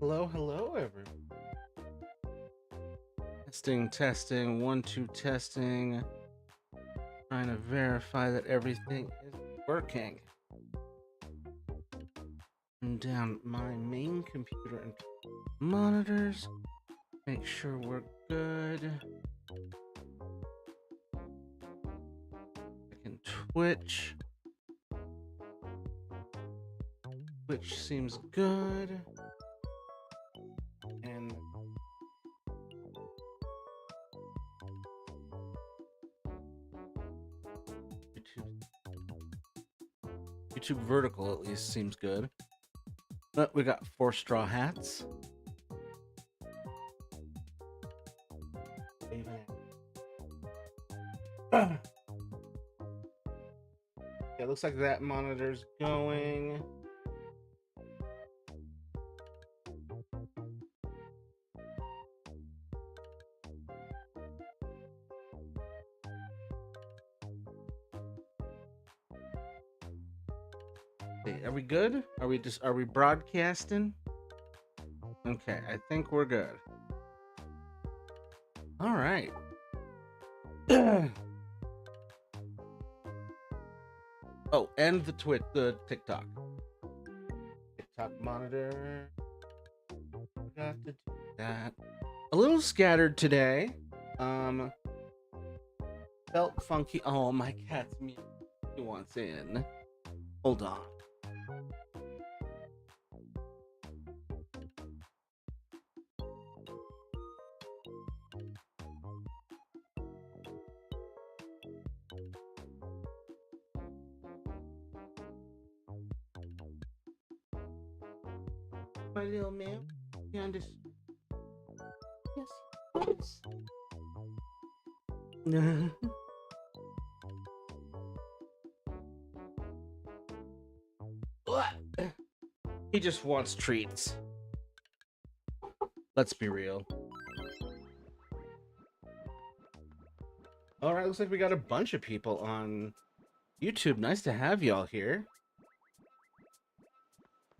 Hello, hello, everyone. Testing, testing, 1, 2, testing. Trying to verify that everything is working. And down my main computer and monitors. Make sure we're good. I can Twitch. Twitch seems good. And YouTube vertical at least seems good. But we got 4 straw hats. Yeah, it looks like that monitor's going. Are we good? Are we broadcasting? Okay, I think we're good. All right. Oh, and the TikTok monitor. Forgot to do that. A little scattered today. Felt funky. Oh, my cat's mute. He wants in. Hold on. My little man. You understand? Yes. He just wants treats. Let's be real. All right, looks like we got a bunch of people on YouTube. Nice to have y'all here.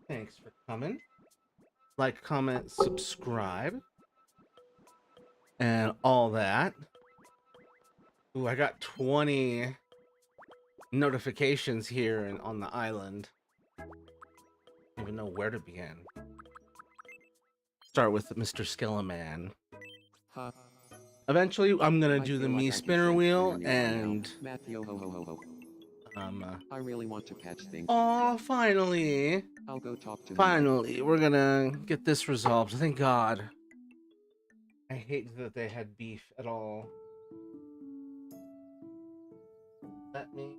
Thanks for coming. Like, comment, subscribe, and all that. Ooh, I got 20 notifications here and on the island. I don't even know where to begin. Start with Mr. Skeleman. Huh. Eventually, I'm gonna do the me spinner wheel and Matthew, ho ho ho ho. I really want to catch things. Oh, finally! I'll go talk to him. Finally, we're gonna get this resolved. Thank God. I hate that they had beef at all. Let me.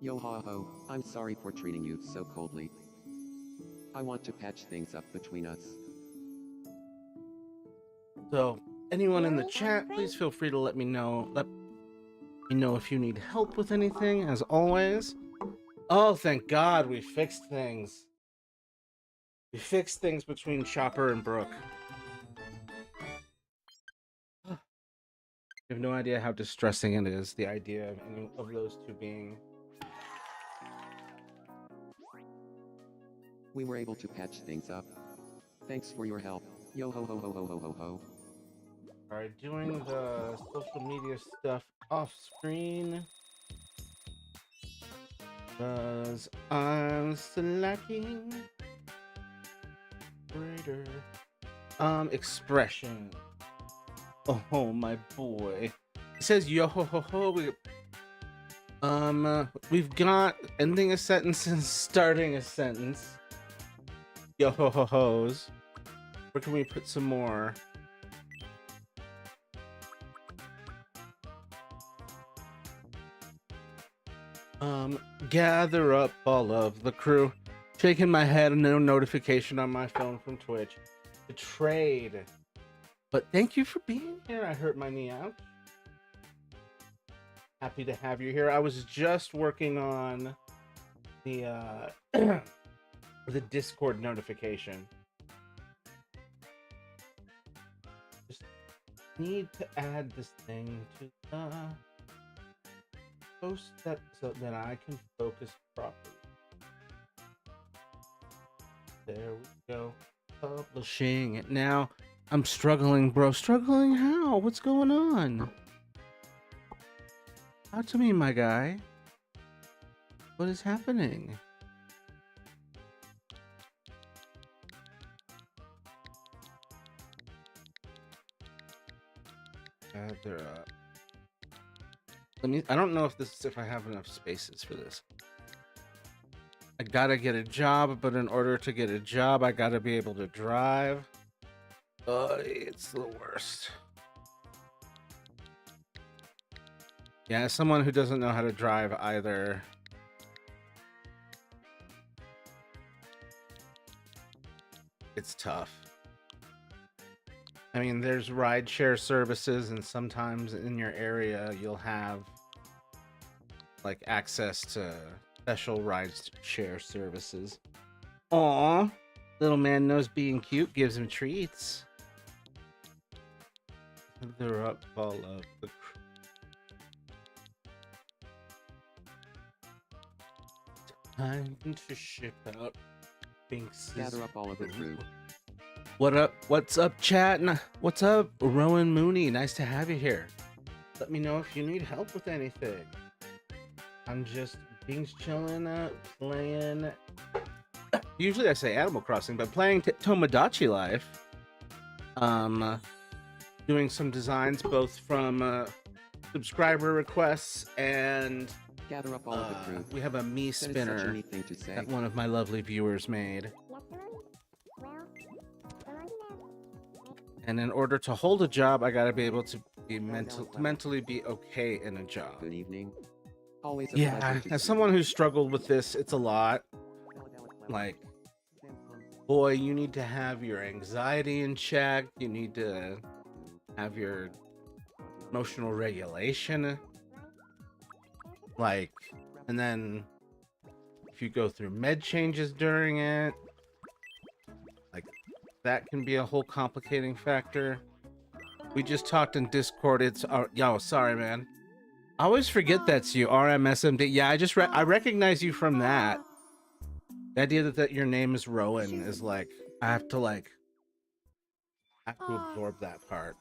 Yo ha ho, I'm sorry for treating you so coldly. I want to patch things up between us. So, anyone in the chat, please feel free to let me know. Let me know if you need help with anything, as always. Oh, thank God we fixed things. We fixed things between Chopper and Brooke. I have no idea how distressing it is, the idea of any of those two being... We were able to patch things up. Thanks for your help. Yo ho ho ho ho ho ho ho. Alright, doing the social media stuff off screen. Cause I'm slacking. Greater. Expression. Oh, my boy. It says yo ho ho ho. We've got ending a sentence and starting a sentence. Yo ho ho ho's. Where can we put some more? Gather up all of the crew. Shaking my head, no notification on my phone from Twitch. Betrayed. But thank you for being here. I hurt my knee out. Happy to have you here. I was just working on the the Discord notification. need to add this thing to the post that so that I can focus properly. There we go. Publishing it now. I'm struggling, bro. Struggling how? What's going on? Talk to me, my guy. What is happening? Gather up. I don't know if I have enough spaces for this. I gotta get a job, but in order to get a job, I gotta be able to drive. It's the worst. Yeah, as someone who doesn't know how to drive either. It's tough. I mean, there's rideshare services, and sometimes in your area you'll have like access to special rideshare services. Aw, little man knows being cute gives him treats. They're up all of the time to ship out Binks. Gather up all of the crew. What up? What's up, chat? What's up, Rowan Mooney? Nice to have you here. Let me know if you need help with anything. I'm just Binks chilling, playing. Usually I say Animal Crossing, but playing Tomodachi Life. Doing some designs both from subscriber requests and Gather up all of the crew. we have a me That is such a spinner neat thing to say. that one of my lovely viewers made. And in order to hold a job, I gotta be able to be mentally be okay in a job. Good evening. Always a Yeah, pleasure to as see someone you. who's struggled with this, it's a lot. Like, boy, you need to have your anxiety in check. You need to have your emotional regulation. Like, and then if you go through med changes during it, like, that can be a whole complicating factor. We just talked in Discord. It's yo, sorry, man. I always forget that's you, RMSMD. Yeah, I recognize you from that. The idea that your name is Rowan is like I have to absorb that part.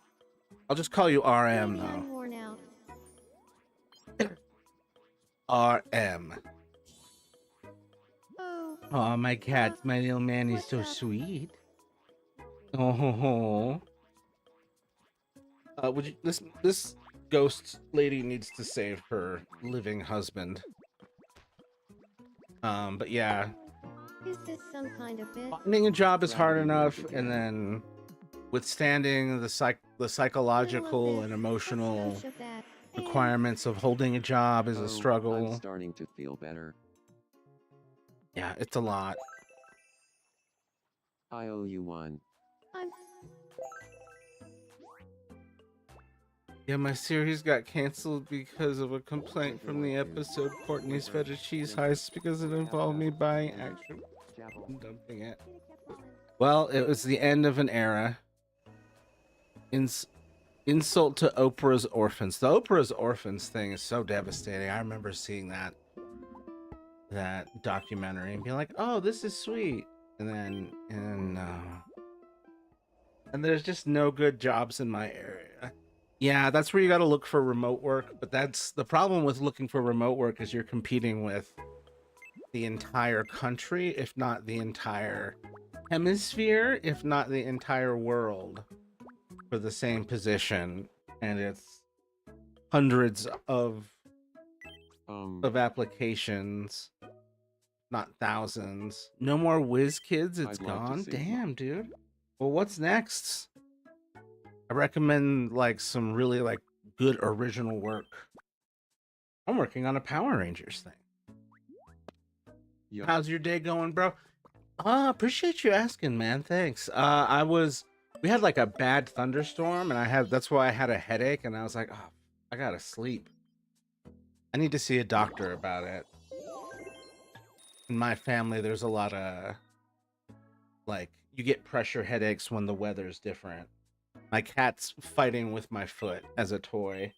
I'll just call you RM though. RM. Oh, my cat, my little man is so sweet. Oh, would you this ghost lady needs to save her living husband. But yeah, Is this some kind of bit? finding a job is hard enough, and then withstanding the psychological and emotional requirements of holding a job is a I'm struggle. starting to feel better. Yeah, it's a lot. I owe you one. Yeah, my series got canceled because of a complaint from the episode Courtney's Feta Cheese Heist because it involved me buying action and dumping it. Well, it was the end of an era. Insult to Oprah's Orphans. The Oprah's Orphans thing is so devastating. I remember seeing that documentary and being like, "Oh, this is sweet," and there's just no good jobs in my area. Yeah, that's where you got to look for remote work. But that's the problem with looking for remote work is you're competing with the entire country, if not the entire hemisphere, if not the entire world, for the same position, and it's hundreds of applications, not thousands. No more Whiz Kids. It's I'd love to gone. see Damn, dude. Well, what's next? I recommend like some really like good original work. I'm working on a Power Rangers thing. Yup. How's your day going, bro? Appreciate you asking, man. Thanks. We had like a bad thunderstorm, and that's why I had a headache, and I was like, oh, I gotta sleep. I need to see a doctor about it. In my family, there's a lot of like you get pressure headaches when the weather's different. My cat's fighting with my foot as a toy.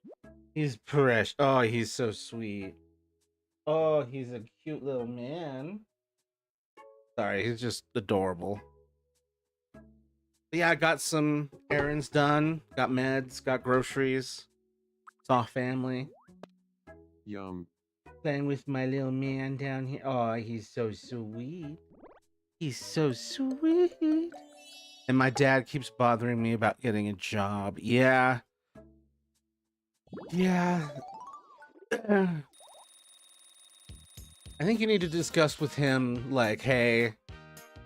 He's precious. Oh, he's so sweet. Oh, he's a cute little man. Sorry, he's just adorable. But yeah, I got some errands done. Got meds, got groceries. Saw family. Yum. Playing with my little man down here. Oh, he's so sweet. He's so sweet. And my dad keeps bothering me about getting a job. Yeah. Yeah. I think you need to discuss with him, like, hey,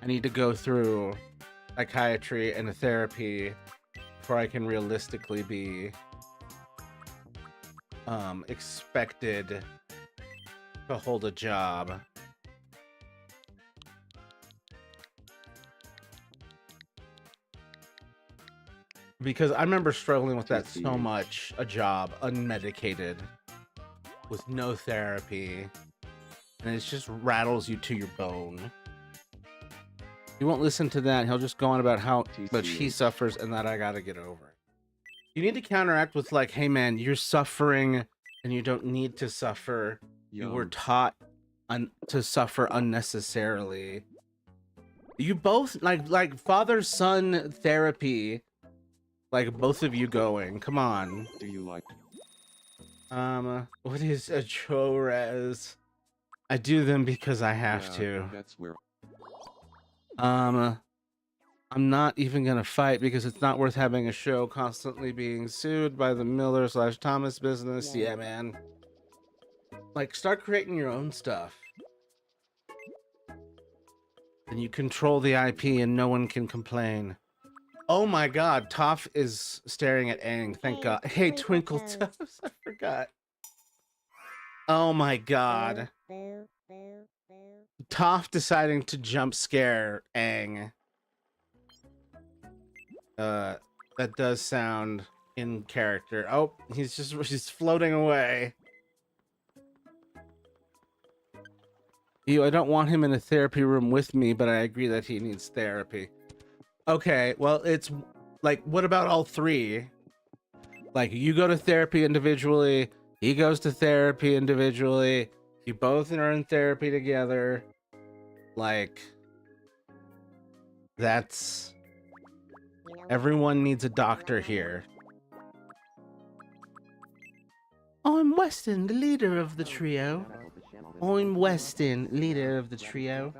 I need to go through psychiatry and a therapy before I can realistically be expected to hold a job. Because I remember struggling with that so much, a job, unmedicated, with no therapy, and it just rattles you to your bone. You won't listen to that. He'll just go on about how much he suffers and that I gotta get over it. You need to counteract with like, hey man, you're suffering and you don't need to suffer. You were taught to suffer unnecessarily. You both like father-son therapy. Like both of you going. Come on. Do you like? What is a chores? I do them because I have to. That's where. I'm not even gonna fight because it's not worth having a show constantly being sued by the Miller/Thomas business. Yeah, man. Like, start creating your own stuff. And you control the IP and no one can complain. Oh my god, Toph is staring at Aang. Thank god. Hey, Twinkle Toes. I forgot. Oh my god. Toph deciding to jump scare Aang. That does sound in character. Oh, he's floating away. I don't want him in a therapy room with me, but I agree that he needs therapy. Okay, well, it's like, what about all three? Like, you go to therapy individually, he goes to therapy individually, you both are in therapy together. Like, that's... Everyone needs a doctor here. I'm Weston, the leader of the trio. I'm Weston, leader of the trio.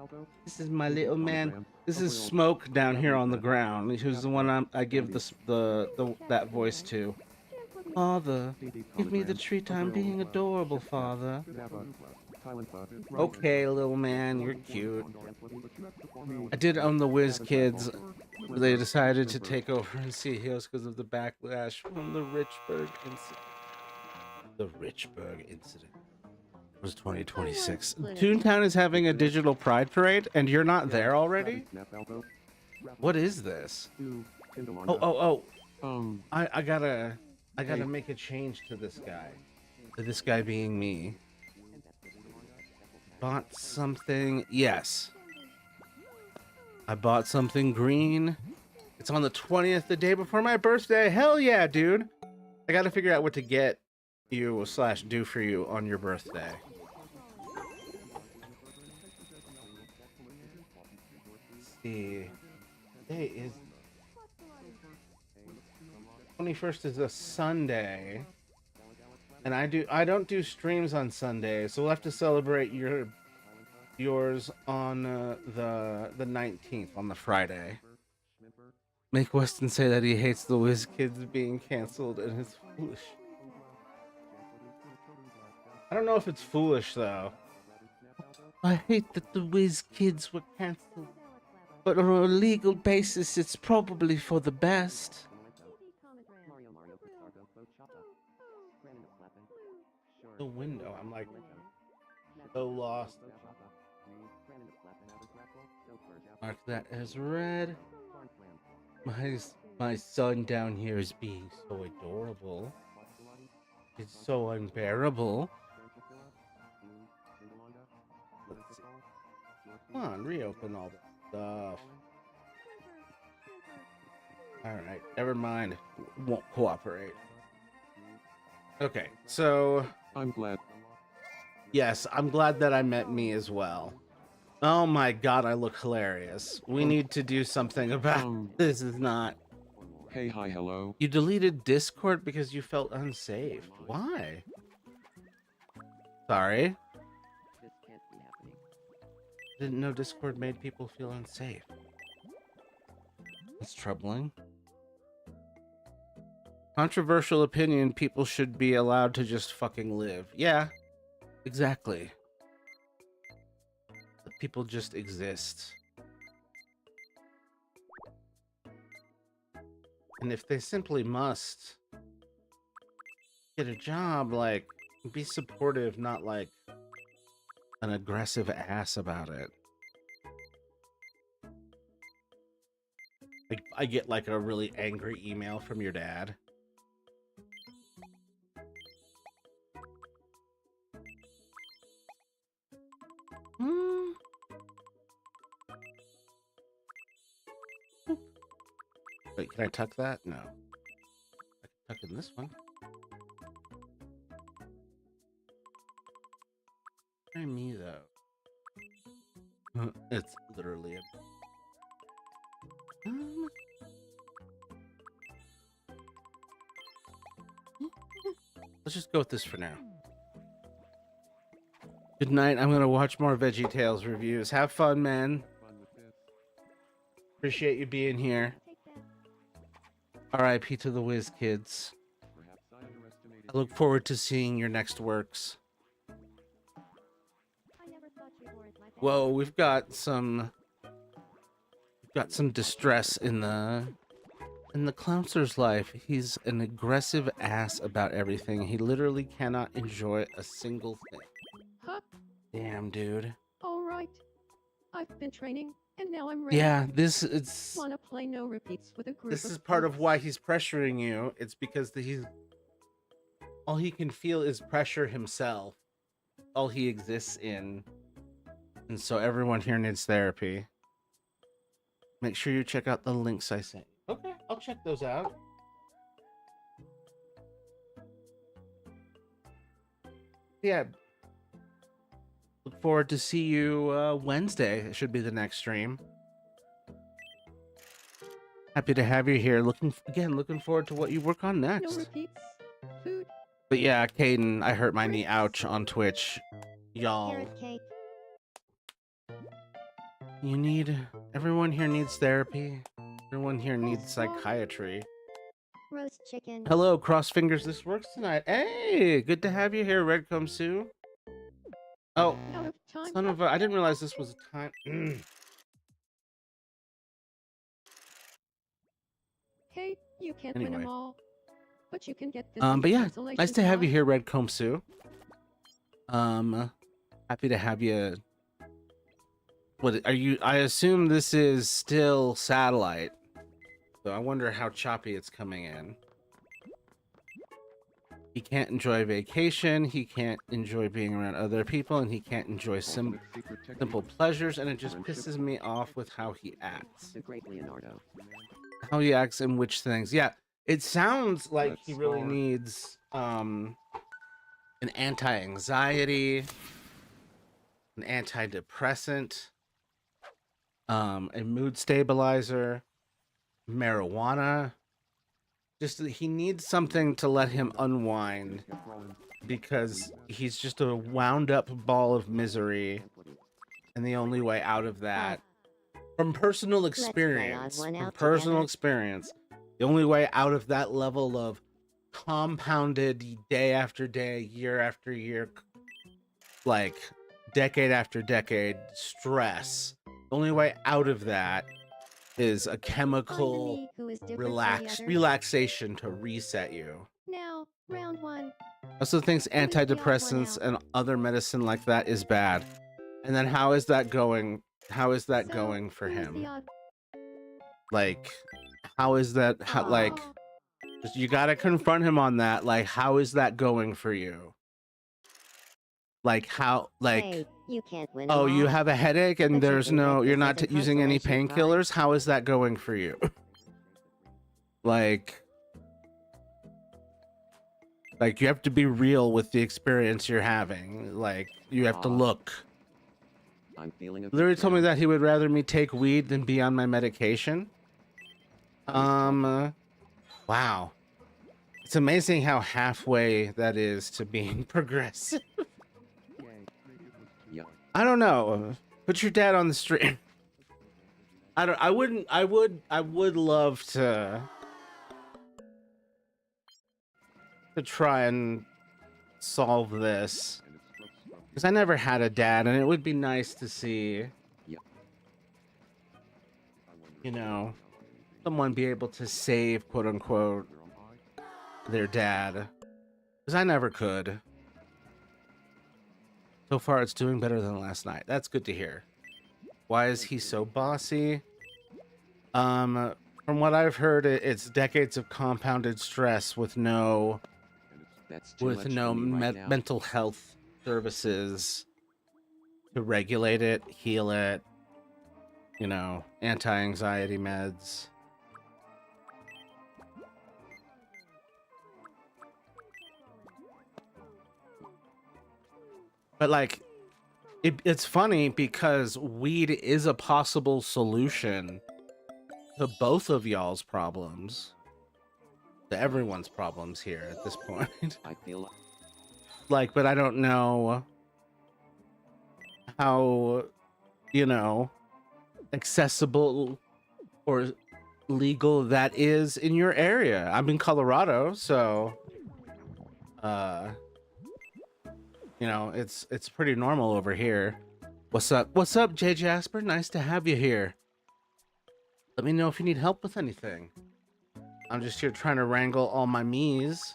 This is my little man. This is Smoke down here on the ground, who's the one I give that voice to. Father, give me the treat. I'm being adorable, Father. Okay, little man, you're cute. I did own the Whiz Kids. They decided to take over and see Heels because of the backlash from the Richburg incident. The Richburg incident was 2026. Toontown is having a digital pride parade, and you're not there already? What is this? Oh. I gotta make a change to this guy. To this guy being me. Bought something. Yes. I bought something green. It's on the 20th, the day before my birthday. Hell yeah, dude. I gotta figure out what to get you / do for you on your birthday. Let's see. Today is 21st is a Sunday. And I don't do streams on Sunday, so we'll have to celebrate yours on the 19th, on the Friday. Make Weston say that he hates the Whiz Kids being canceled and it's foolish. I don't know if it's foolish though. I hate that the Whiz Kids were canceled, but on a legal basis it's probably for the best. The window, I'm like so lost. Mark that as red. My son down here is being so adorable. It's so unbearable. Let's see. Come on, reopen all that stuff. Alright, never mind. Won't cooperate. Okay, so I'm glad. yes, I'm glad that I met me as well. Oh my god, I look hilarious. We need to do something about this. Is not. Hey, hi, hello. You deleted Discord because you felt unsafe. Why? Sorry. This can't be happening. Didn't know Discord made people feel unsafe. That's troubling. Controversial opinion, people should be allowed to just fucking live. Yeah, exactly. People just exist. And if they simply must get a job, like, be supportive, not like an aggressive ass about it. Like, I get like a really angry email from your dad. Wait, can I tuck that? No. I can tuck in this one. Try me, though. It's literally a... Let's just go with this for now. Good night. I'm going to watch more VeggieTales reviews. Have fun, man. Appreciate you being here. R.I.P. to the Whiz Kids. I look forward to seeing your next works. Whoa, we've got some distress in the Clowncer's life. He's an aggressive ass about everything. He literally cannot enjoy a single thing. Huh? Damn, dude. All right. I've been training, and now I'm ready. Yeah, it's Wanna play no repeats with a group this of is part of folks? why he's pressuring you. It's because he's all he can feel is pressure himself. All he exists in. And so everyone here needs therapy. Make sure you check out the links I sent. Okay, I'll check those out. Yeah. Look forward to see you Wednesday. It should be the next stream. Happy to have you here. Looking forward to what you work on No next. repeats. Food. But yeah, Caden, I hurt my knee. Ouch on Twitch. Y'all. Carrot cake. Everyone here needs therapy. Everyone here needs psychiatry. Roast chicken. Hello, cross fingers this works tonight. Hey, good to have you here, Redcomb Sue. Oh, Out of time. son of a, I didn't realize this was a time. Hey, you can't win Anyway. them all. But you can get this. But yeah, consolation nice to have you prize. here, Redcomb Sue. Happy to have you. What are you? I assume this is still satellite. So I wonder how choppy it's coming in. He can't enjoy vacation, he can't enjoy being around other people, and he can't enjoy simple pleasures, and it just pisses me off with how he acts. The great Leonardo. How he acts and which things. Yeah, it sounds like he really needs an anti-anxiety, an antidepressant, a mood stabilizer, marijuana. Just he needs something to let him unwind because he's just a wound up ball of misery, and the only way out of that, from personal play experience, Odd One Out together. the only way out of that level of compounded day after day, year after year, like decade after decade stress, the only way out of that is a chemical Find the me who is different from the others. relaxation to reset you. Now, round one. Also thinks Who is the odd one antidepressants out? and other medicine like that is bad. And then how is that going? How is that So, going for who is him? the odd- Like, how is that? How, like, Aw. just, you gotta confront him on that. Like, how is that going for you? Like, how? Like, Hey, you can't win oh, them you all. have a headache and But you there's can no, get you're this not as a using any consolation painkillers. How is that going for you? Like you have to be real with the experience you're having. Like you have to look. I'm feeling a bit Literally told me down. that he would rather me take weed than be on my medication. Wow. It's amazing how halfway that is to being progressive. Yeah. I don't know. Put your dad on the stream. I would love to try and solve this. Because I never had a dad, and it would be nice to see, Yeah. you know, someone be able to save, quote unquote, their dad. Because I never could. So far, it's doing better than last night. That's good to hear. Why is he so bossy? From what I've heard, it's decades of compounded stress with no That's too much for me right now. mental health services to regulate it, heal it, you know, anti-anxiety meds. But like, it's funny because weed is a possible solution to both of y'all's problems, to everyone's problems here at this point. I feel Like, but I don't know how, you know, accessible or legal that is in your area. I'm in Colorado, so you know, it's pretty normal over here. What's up? What's up, Jay Jasper? Nice to have you here. Let me know if you need help with anything. I'm just here trying to wrangle all my me's.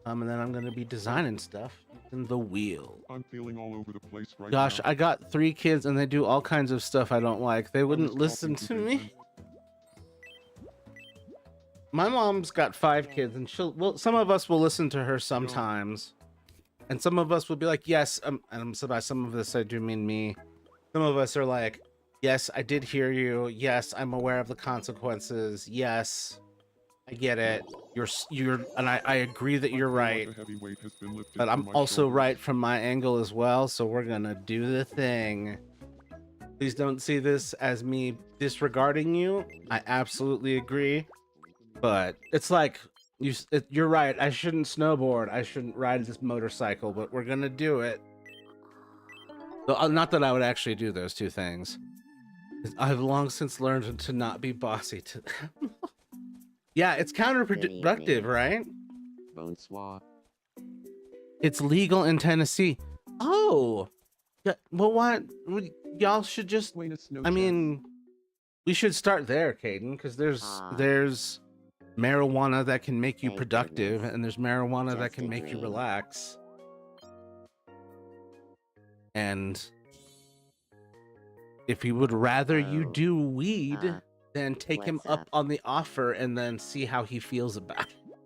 And then I'm gonna be designing stuff in the wheel. I'm feeling all over the place right Gosh, now. I got 3 kids and they do all kinds of stuff I don't like. They wouldn't listen to me. My mom's got 5 kids and some of us will listen to her sometimes. And some of us will be like, yes, and so by some of this I do mean me. Some of us are like, yes, I did hear you. Yes, I'm aware of the consequences. Yes, I get it. And I agree that you're right. But I'm also right from my angle as well, so we're gonna do the thing. Please don't see this as me disregarding you. I absolutely agree. But it's like, you're right. I shouldn't snowboard. I shouldn't ride this motorcycle, but we're gonna do it. Not that I would actually do those two things. I've long since learned to not be bossy to them. Yeah, it's counterproductive, right? Bonsoir. It's legal in Tennessee. Oh, yeah. Well, what? Y'all should just. I mean, we should start there, Caden, because there's marijuana that can make you Thank productive, goodness. and there's marijuana that Just can a make you dream. relax. And if he would rather you Oh, do weed, then take him what's up up? on the offer and then see how he feels about it.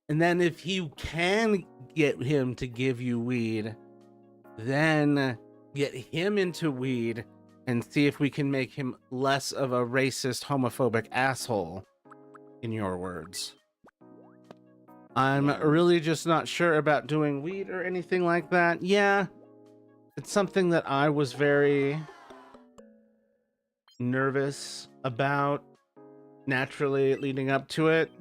And then if you can get him to give you weed, then get him into weed and see if we can make him less of a racist, homophobic asshole, in your words. I'm Yeah. really just not sure about doing weed or anything like that. Yeah, it's something that I was very nervous about naturally leading up to it.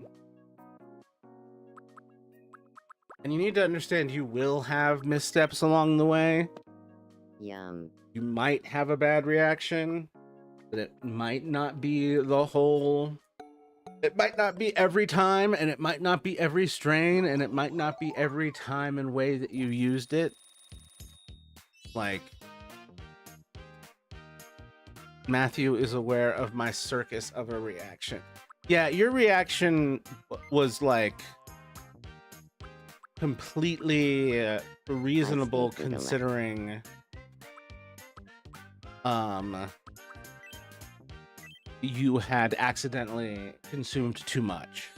And you need to understand you will have missteps along the way. Yum. You might have a bad reaction, but it might not be the whole. It might not be every time, and it might not be every strain, and it might not be every time and way that you used it. Like, Matthew is aware of my circus of a reaction. Yeah, your reaction was like completely reasonable speak with a considering you had accidentally consumed too much.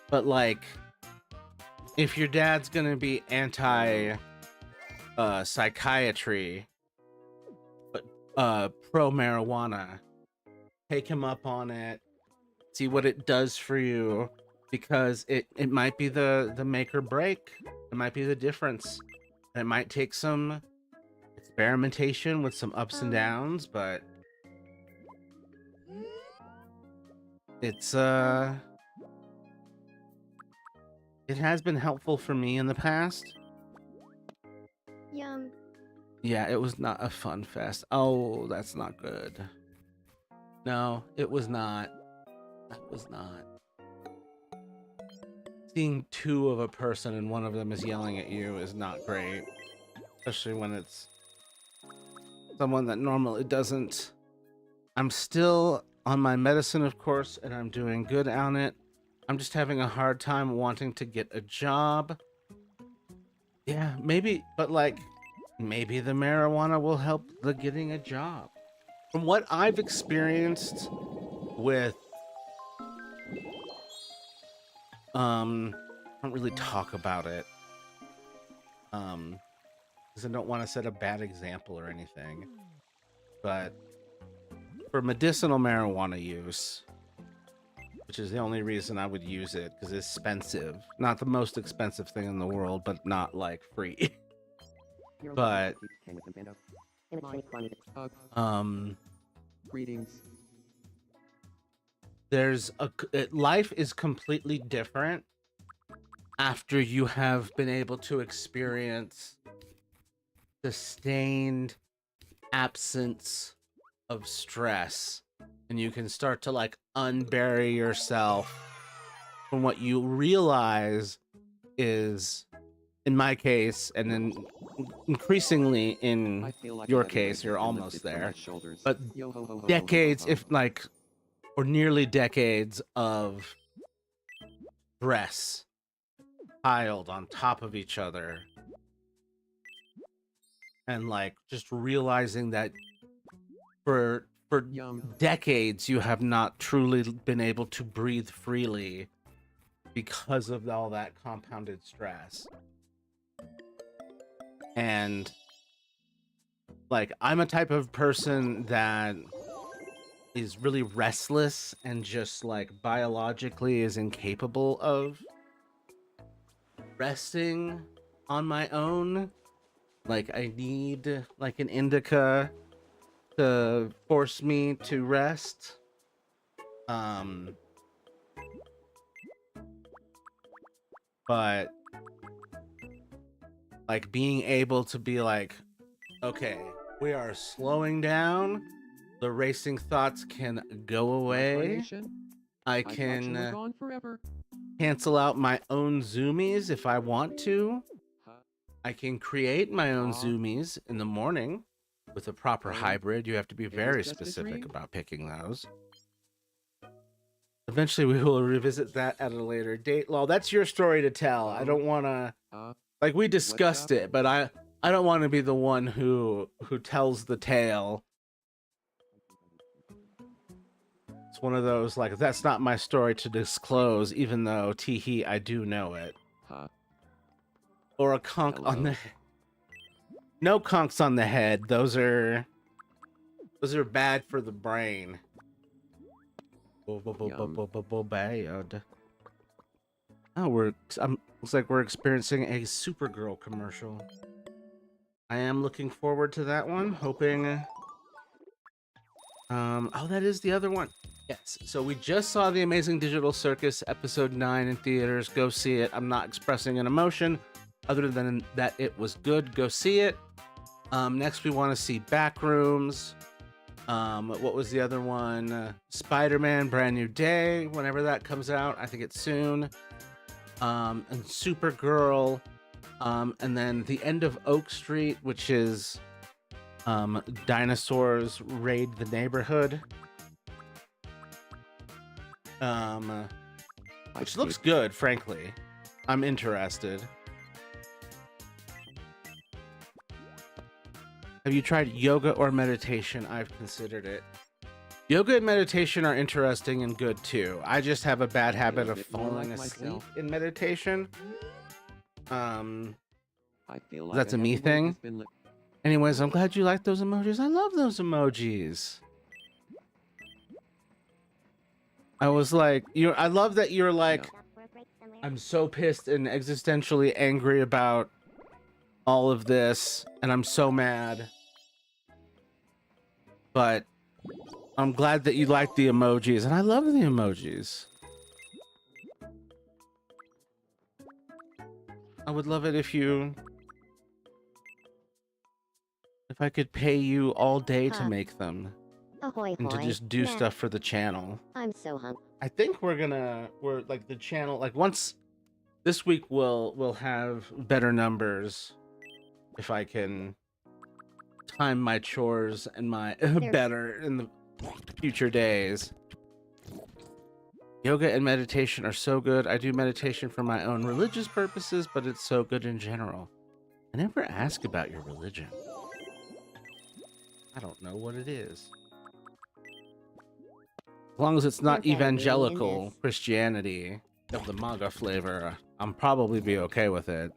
But like, if your dad's gonna be anti psychiatry but pro marijuana, take him up on it, See what it does for you, because it might be the make or break. It might be the difference. It might take some experimentation with some ups and downs, but it's it has been helpful for me in the past. Yum. Yeah, it was not a fun fest. Oh, that's not good. No, it was not. That was not. Seeing two of a person and one of them is yelling at you is not great. Especially when it's someone that normally doesn't. I'm still on my medicine, of course, and I'm doing good on it. I'm just having a hard time wanting to get a job. Yeah, maybe, but like, maybe the marijuana will help the getting a job. From what I've experienced with, I don't really talk about it, because I don't want to set a bad example or anything, but for medicinal marijuana use, which is the only reason I would use it, because it's expensive. Not the most expensive thing in the world, but not like free. But Greetings. there's life is completely different after you have been able to experience sustained absence of stress, and you can start to like unbury yourself from what you realize is, in my case, and then increasingly in I feel like your a heavy case, weight you're has been almost lifted from there. my shoulders. But Yo ho ho ho ho decades, ho ho. if like, or nearly decades of stress piled on top of each other, and like just realizing that for Yum. decades you have not truly been able to breathe freely because of all that compounded stress. And like, I'm a type of person that is really restless and just like biologically is incapable of resting on my own. Like, I need like an indica to force me to rest. But like being able to be like, okay, we are slowing down. The racing thoughts can go away. Reincarnation? I I thought you were can gone forever. cancel out my own zoomies if I want to. Huh? I can create my own Aw. zoomies in the morning with a proper Oh. hybrid. You have to be was very just a specific dream? about picking those. Eventually, we will revisit that at a later date. Lol, that's your story to tell. I Oh. don't want to, Uh, like, we discussed up? it, but I don't want to be the one who tells the tale. It's one of those, like, that's not my story to disclose, even though, teehee, I do know it. huh? Or a conk on Hello? the... No conks on the head. Those are bad for the brain. Bad. Oh, looks like we're experiencing a Supergirl commercial. I am looking forward to that one, hoping... oh, that is the other one. Yes, so we just saw The Amazing Digital Circus episode 9 in theaters. Go see it. I'm not expressing an emotion other than that it was good. Go see it. Next we want to see Backrooms. What was the other one? Spider-Man Brand New Day, whenever that comes out. I think it's soon. And Supergirl. And then the end of Oak Street, which is dinosaurs raid the neighborhood. Which looks good, frankly. I'm interested. Have you tried yoga or meditation? I've considered it. Yoga and meditation are interesting and good too. I just have a bad habit of bit more falling like asleep myself. in meditation. I feel like That's a me heavy weight thing? has been Anyways, I'm glad you like those emojis. I love those emojis. I was like, I love that you're like, I'm so pissed and existentially angry about all of this, and I'm so mad. But I'm glad that you like the emojis, and I love the emojis. I would love it if I could pay you all day to Huh. make them Ahoy and to hoy. just do Nah, stuff for the channel. I'm so hungry. I think we're like the channel, like once this week we'll have better numbers if I can time my chores and my better in the future days. Yoga and meditation are so good. I do meditation for my own religious purposes, but it's so good in general. I never ask about your religion. I don't know what it is. As long as it's not There better be evangelical this. Christianity of the MAGA flavor, I'm probably be okay with it.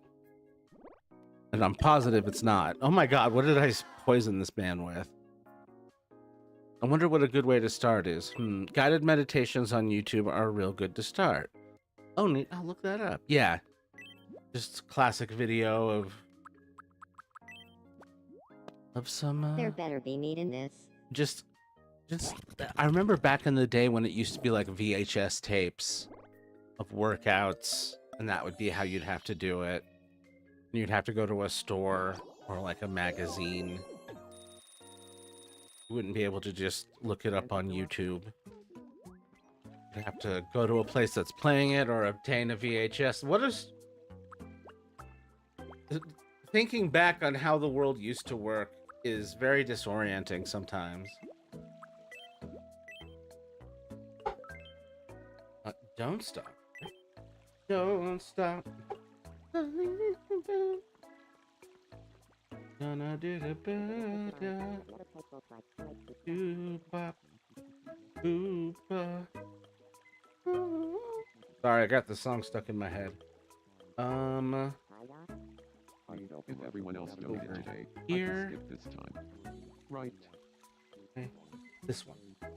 And I'm positive it's not. Oh my god, what did I poison this man with? I wonder what a good way to start is. Guided meditations on YouTube are real good to start. Oh, neat. I'll look that up. Yeah. Just classic video of some There better be meat in this. just I remember back in the day when it used to be like VHS tapes of workouts, and that would be how you'd have to do it. You'd have to go to a store or like a magazine. You wouldn't be able to just look it up on YouTube. You'd have to go to a place that's playing it or obtain a VHS. What is... Thinking back on how the world used to work is very disorienting sometimes. Don't stop. Don't stop. Gonna do the better. Boop-bop. Boop-bop. Sorry, I got the song stuck in my head. If everyone else donated today, I Here. can skip this time. Right. Okay. This one. No.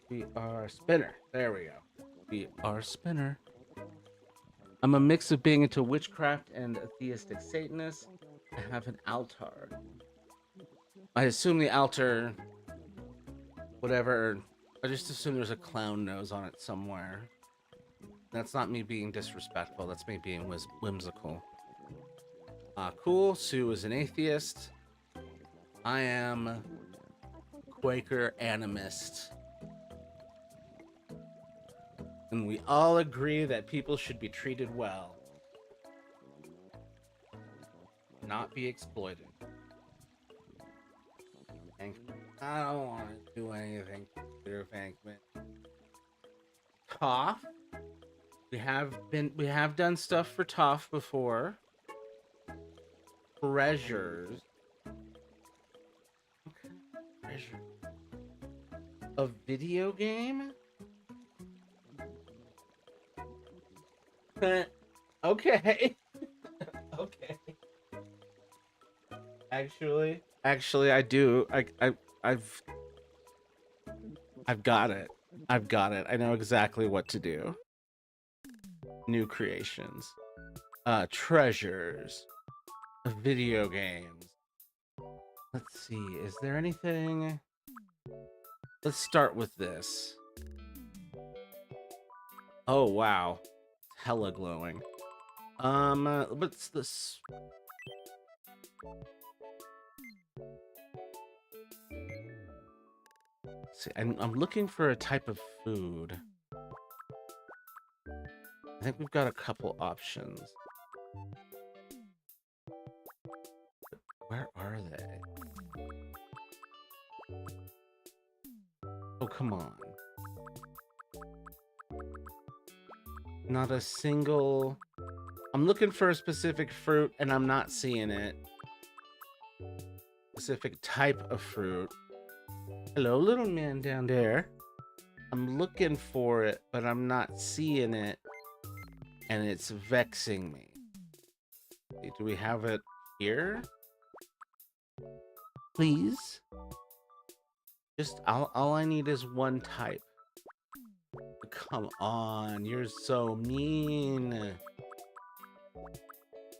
We are spinner. There we go. We are spinner. I'm a mix of being into witchcraft and a theistic Satanist. I have an altar. I assume the altar, whatever, I just assume there's a clown nose on it somewhere. That's not me being disrespectful. That's me being whimsical. Cool. Sue is an atheist. I am Quaker animist. And we all agree that people should be treated well, not be exploited. I don't want to do anything to Bankman. Toph. We have done stuff for Toph before. Treasures. Okay. Treasure. A video game? Okay. Okay. Actually, I do. I've got it. I've got it. I know exactly what to do. New creations. Treasures. Video games. Let's see. Is there anything? Let's start with this. Oh, wow. Hella glowing. What's this? Let's see, I'm looking for a type of food. I think we've got a couple options. Where are they? Oh, come on. Not a single... I'm looking for a specific fruit, and I'm not seeing it. Specific type of fruit. Hello, little man down there. I'm looking for it, but I'm not seeing it. And it's vexing me. Do we have it here? Please? Just, all I need is one type. come on, you're so mean.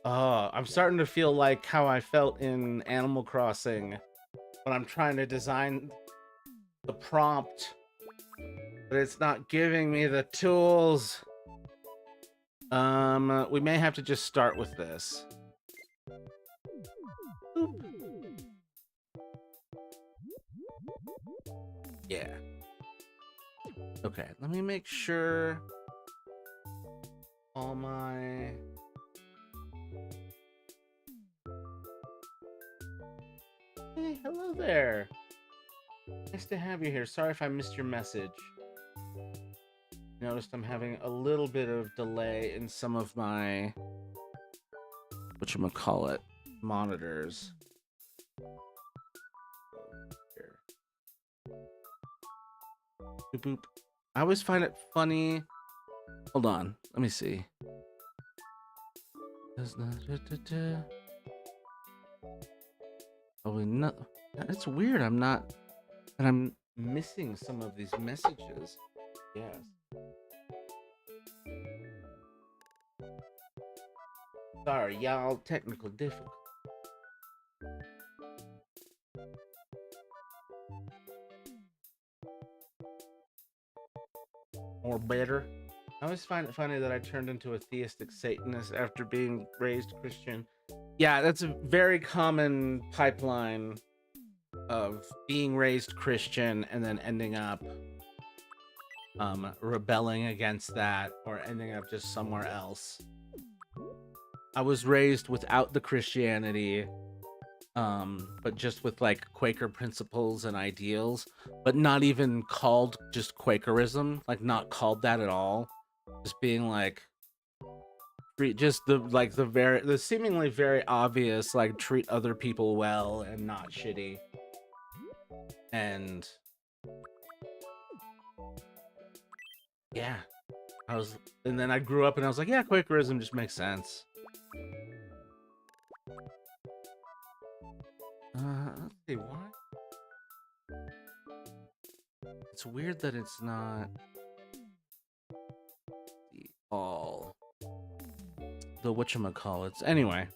Oh, I'm starting to feel like how I felt in Animal Crossing when I'm trying to design the prompt, but it's not giving me the tools. We may have to just start with this. Boop. Yeah. Okay, let me make sure all my... Hey, hello there. Nice to have you here. Sorry if I missed your message. Noticed I'm having a little bit of delay in some of my whatchamacallit monitors. Here. Boop boop. I always find it funny. Hold on, let me see. Probably not. It's weird. I'm not. And I'm missing some of these messages. Yes. Sorry, y'all. Technical difficulty. Or better. I always find it funny that I turned into a theistic Satanist after being raised Christian. Yeah, that's a very common pipeline of being raised Christian and then ending up rebelling against that or ending up just somewhere else. I was raised without the Christianity, but just with like Quaker principles and ideals, but not even called just Quakerism, like not called that at all. Just being like, just the seemingly very obvious, like treat other people well and not shitty. And yeah, and then I grew up and I was like, yeah, Quakerism just makes sense. Let's see, why? It's weird that it's not the whatchamacallits. Anyway,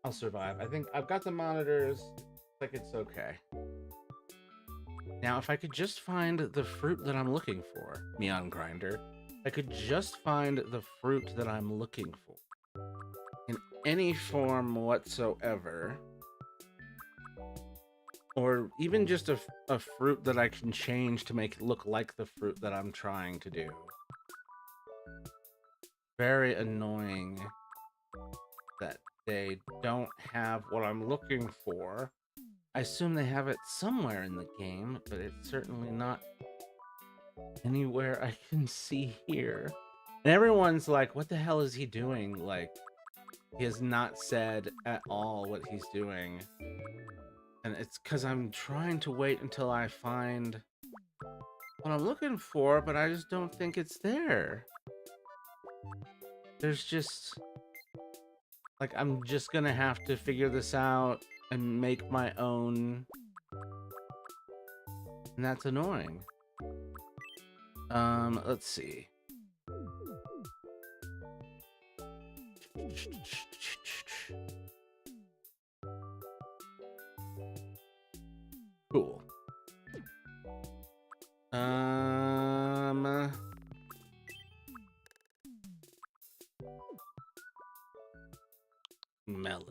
I'll survive. I think I've got the monitors. Like it's okay. Now, if I could just find the fruit that I'm looking for, Neon Grinder, I could just find the fruit that I'm looking for in any form whatsoever, or even just a fruit that I can change to make it look like the fruit that I'm trying to do. Very annoying that they don't have what I'm looking for. I assume they have it somewhere in the game, but it's certainly not anywhere I can see here. And everyone's like, what the hell is he doing? Like, he has not said at all what he's doing. And it's because I'm trying to wait until I find what I'm looking for, but I just don't think it's there. There's just... like, I'm just gonna have to figure this out and make my own. And that's annoying. Let's see. Cool. Melon.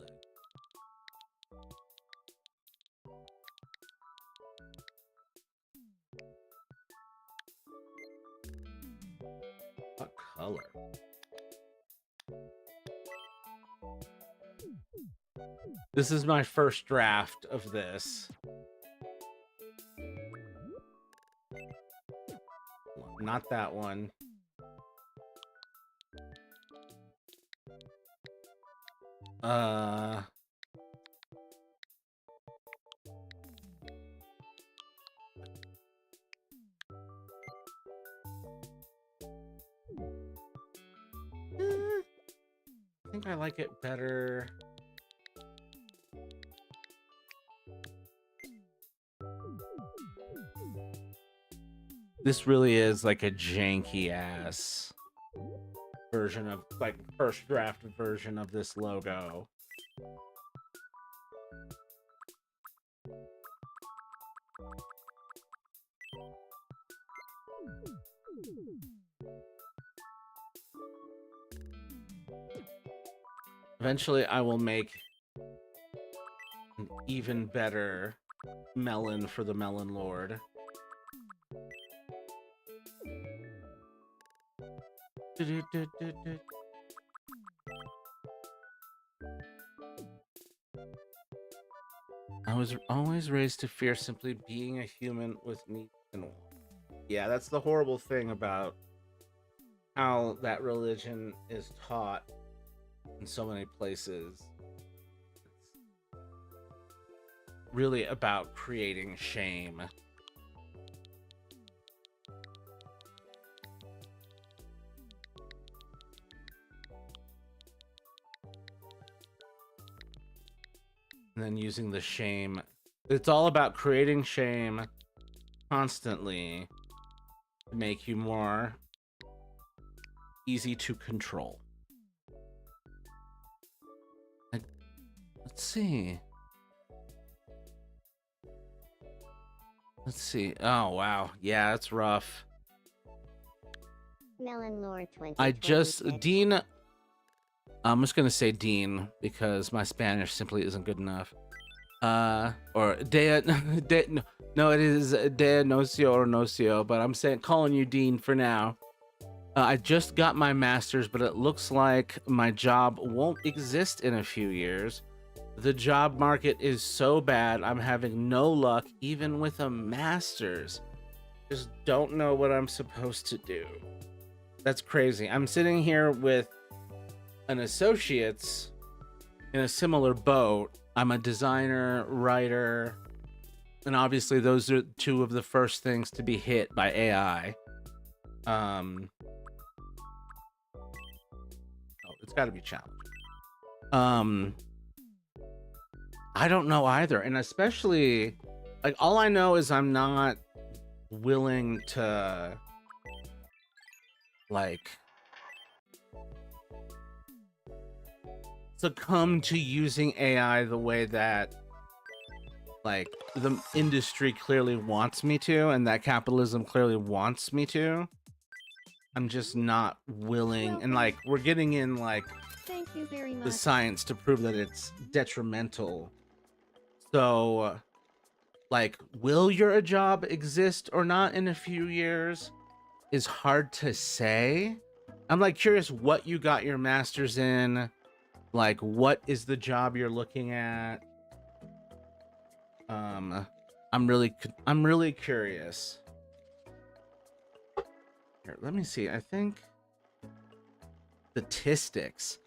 What color? This is my first draft of this. Not that one. I think I like it better. This really is like a janky ass version of, like, first draft version of this logo. Eventually I will make an even better melon for the Melon Lord. I was always raised to fear simply being a human with needs and wants. Yeah, that's the horrible thing about how that religion is taught in so many places. It's really about creating shame. And then using the shame. It's all about creating shame constantly to make you more easy to control. Let's see. Let's see. Oh, wow. Yeah, that's rough. Melon Lord 20. Dean. I'm just gonna say Dean because my Spanish simply isn't good enough. Or no, it is De Nocio or Nocio, but I'm calling you Dean for now. I just got my master's, but it looks like my job won't exist in a few years. The job market is so bad, I'm having no luck even with a master's. Just don't know what I'm supposed to do. That's crazy. I'm sitting here with an associate's in a similar boat. I'm a designer, writer, and obviously those are two of the first things to be hit by AI. Oh, it's got to be challenging. I don't know either, and especially, like, all I know is I'm not willing to, like, succumb to using AI the way that, like, the industry clearly wants me to, and that capitalism clearly wants me to. I'm just not willing, and, like, we're getting in, like, Thank you very much. the science to prove that it's detrimental. So, like, will your job exist or not in a few years is hard to say. I'm, like, curious what you got your master's in. Like, what is the job you're looking at? I'm really curious. Here, let me see. I think statistics.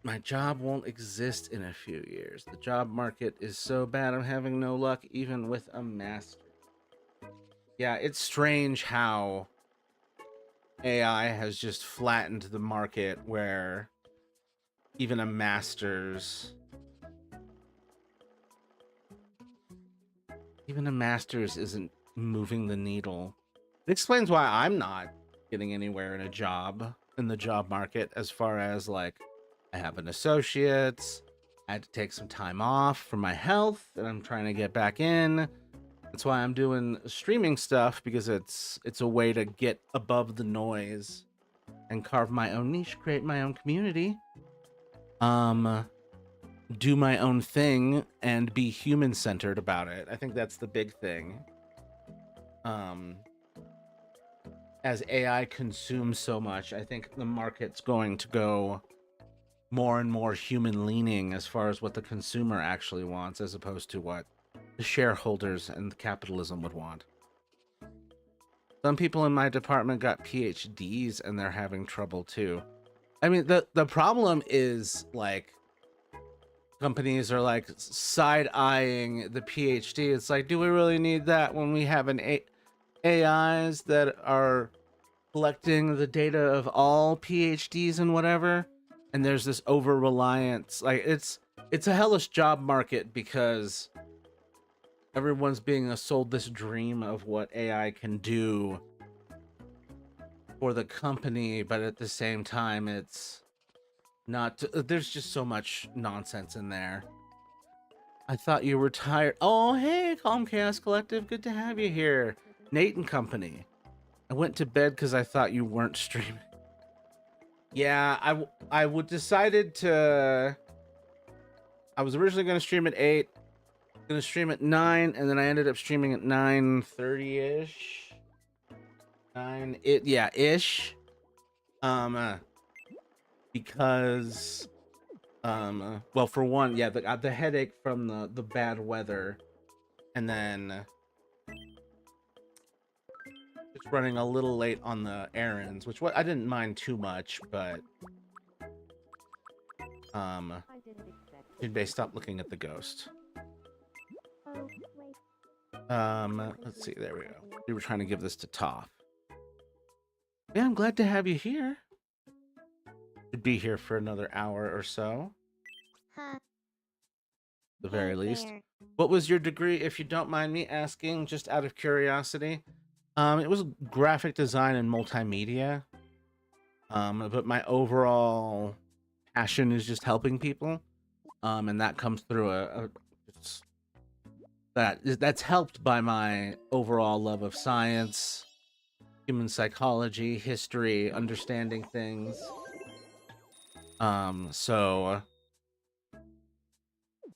My job won't exist in a few years. The job market is so bad, I'm having no luck even with a master. Yeah, it's strange how AI has just flattened the market where even a master's isn't moving the needle. It explains why I'm not getting anywhere in the job market, as far as, like, I have an associate's, I had to take some time off for my health, and I'm trying to get back in. That's why I'm doing streaming stuff, because it's a way to get above the noise and carve my own niche, create my own community, do my own thing, and be human-centered about it. I think that's the big thing. As AI consumes so much, I think the market's going to go more and more human-leaning as far as what the consumer actually wants, as opposed to what the shareholders and the capitalism would want. Some people in my department got PhDs and they're having trouble too. I mean, the problem is, like, companies are, like, side-eyeing the PhD. It's like, do we really need that when we have AIs that are collecting the data of all PhDs and whatever? And there's this over-reliance. Like, it's a hellish job market because everyone's being sold this dream of what AI can do for the company, but at the same time, it's not. There's just so much nonsense in there. I thought you were tired. Oh, hey, Calm Chaos Collective. Good to have you here. Nate and company. I went to bed because I thought you weren't streaming. Yeah, I would decided to. I was originally going to stream at 8, going to stream at 9, and then I ended up streaming at 9:30-ish. Ish. Because well, for one, yeah, the headache from the bad weather, and then just running a little late on the errands, which I didn't mind too much, but did they stop looking at the ghost? Let's see, there we go. We were trying to give this to Toph. Yeah, I'm glad to have you here. Should be here for another hour or so. The very least. What was your degree, if you don't mind me asking, just out of curiosity? It was graphic design and multimedia. But my overall passion is just helping people. And that comes through that's helped by my overall love of science, human psychology, history, understanding things. So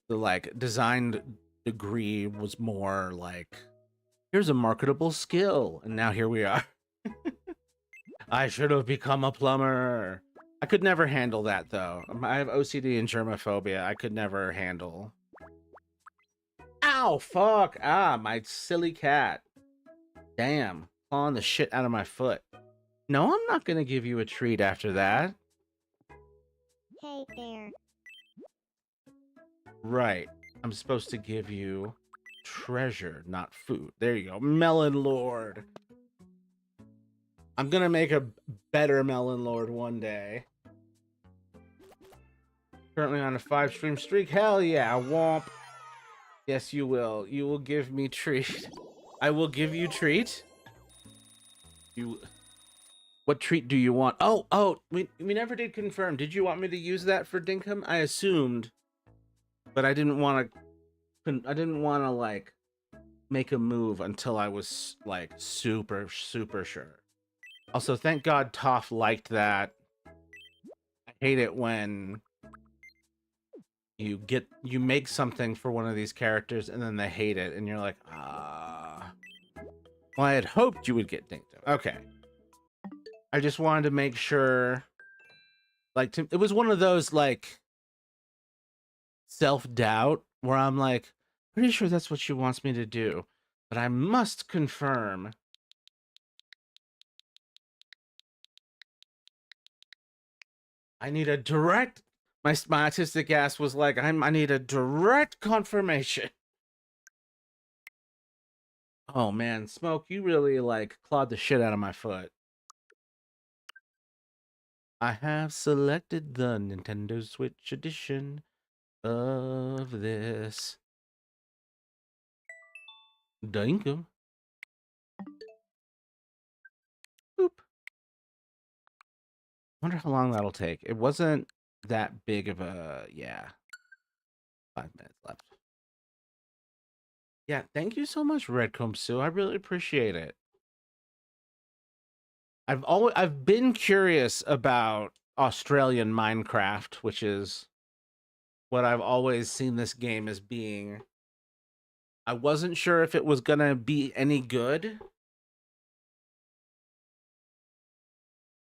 the like design degree was more like, here's a marketable skill, and now here we are. I should have become a plumber. I could never handle that though. I have OCD and germophobia. I could never handle. Ow, fuck. Ah, my silly cat. Damn, clawing the shit out of my foot. No, I'm not gonna give you a treat after that. Hey there. Right. I'm supposed to give you treasure, not food. There you go. Melon Lord. I'm gonna make a better Melon Lord one day. Currently on a 5-stream streak. Hell yeah, womp. Yes, you will. You will give me treat. I will give you treat. What treat do you want? Oh, we never did confirm. Did you want me to use that for Dinkum? I assumed, but I didn't want to like make a move until I was like super sure. Also, thank God Toph liked that. I hate it when you make something for one of these characters and then they hate it and you're like, ah. Well, I had hoped you would get Dinkum. Okay. I just wanted to make sure, like, it was one of those, like, self-doubt where I'm like, pretty sure that's what she wants me to do, but I must confirm. I need a direct, my autistic ass was like, I need a direct confirmation. Oh man, Smoke, you really, like, clawed the shit out of my foot. I have selected the Nintendo Switch edition of this. Dinkum. Boop. Wonder how long that'll take. It wasn't that big of a, yeah. 5 minutes left. Yeah, thank you so much, Redcomb Sue. I really appreciate it. I've been curious about Australian Minecraft, which is what I've always seen this game as being. I wasn't sure if it was gonna be any good.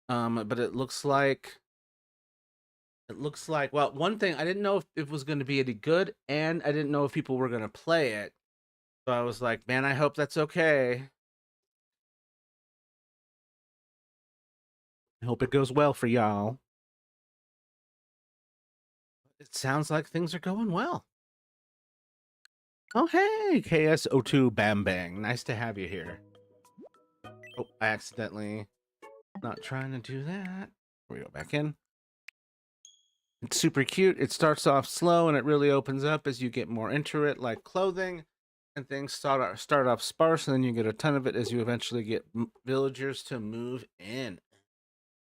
But it looks like well, one thing, I didn't know if it was gonna be any good, and I didn't know if people were gonna play it. So I was like, man, I hope that's okay. I hope it goes well for y'all. It sounds like things are going well. Oh, hey, KS02 Bam Bang. Nice to have you here. Oh, I accidentally not trying to do that. Here we go, back in. It's super cute. It starts off slow and it really opens up as you get more into it, like clothing. And things start off sparse, and then you get a ton of it as you eventually get villagers to move in.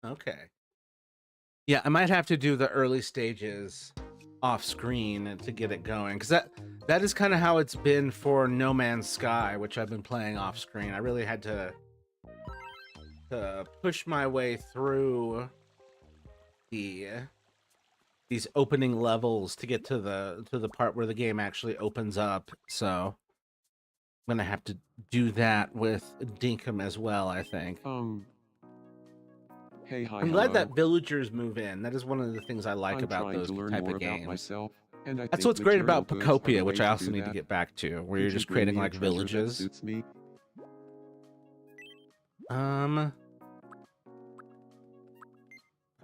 Okay. Yeah, I might have to do the early stages off screen to get it going, because that is kind of how it's been for No Man's Sky, which I've been playing off screen. I really had to push my way through these opening levels to get to the part where the game actually opens up. So I'm gonna have to do that with Dinkum as well, I think. Hey, hi, I'm glad hello. that villagers move in. That is one of the things I like I'm about trying those to learn type more of about games. myself, and I That's think what's great material about goods are the Pocopia, which way I to also do need to that. get back to, where Could you're you just bring creating me a like treasure that villages. suits me?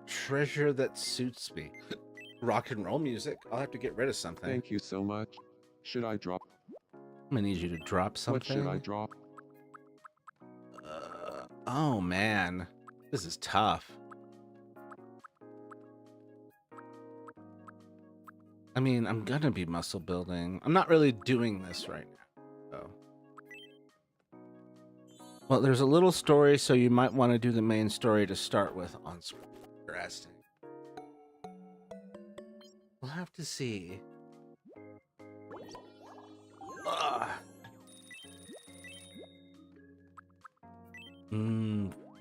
Treasure that suits me. Rock and roll music. I'll have to get rid of something. Thank you so much. Should I drop? I'm gonna need you to drop something. What should I drop? Oh man, this is tough. I mean, I'm gonna be muscle building. I'm not really doing this right now, though. Well, there's a little story, so you might want to do the main story to start with on screen. Interesting. We'll have to see. Ugh.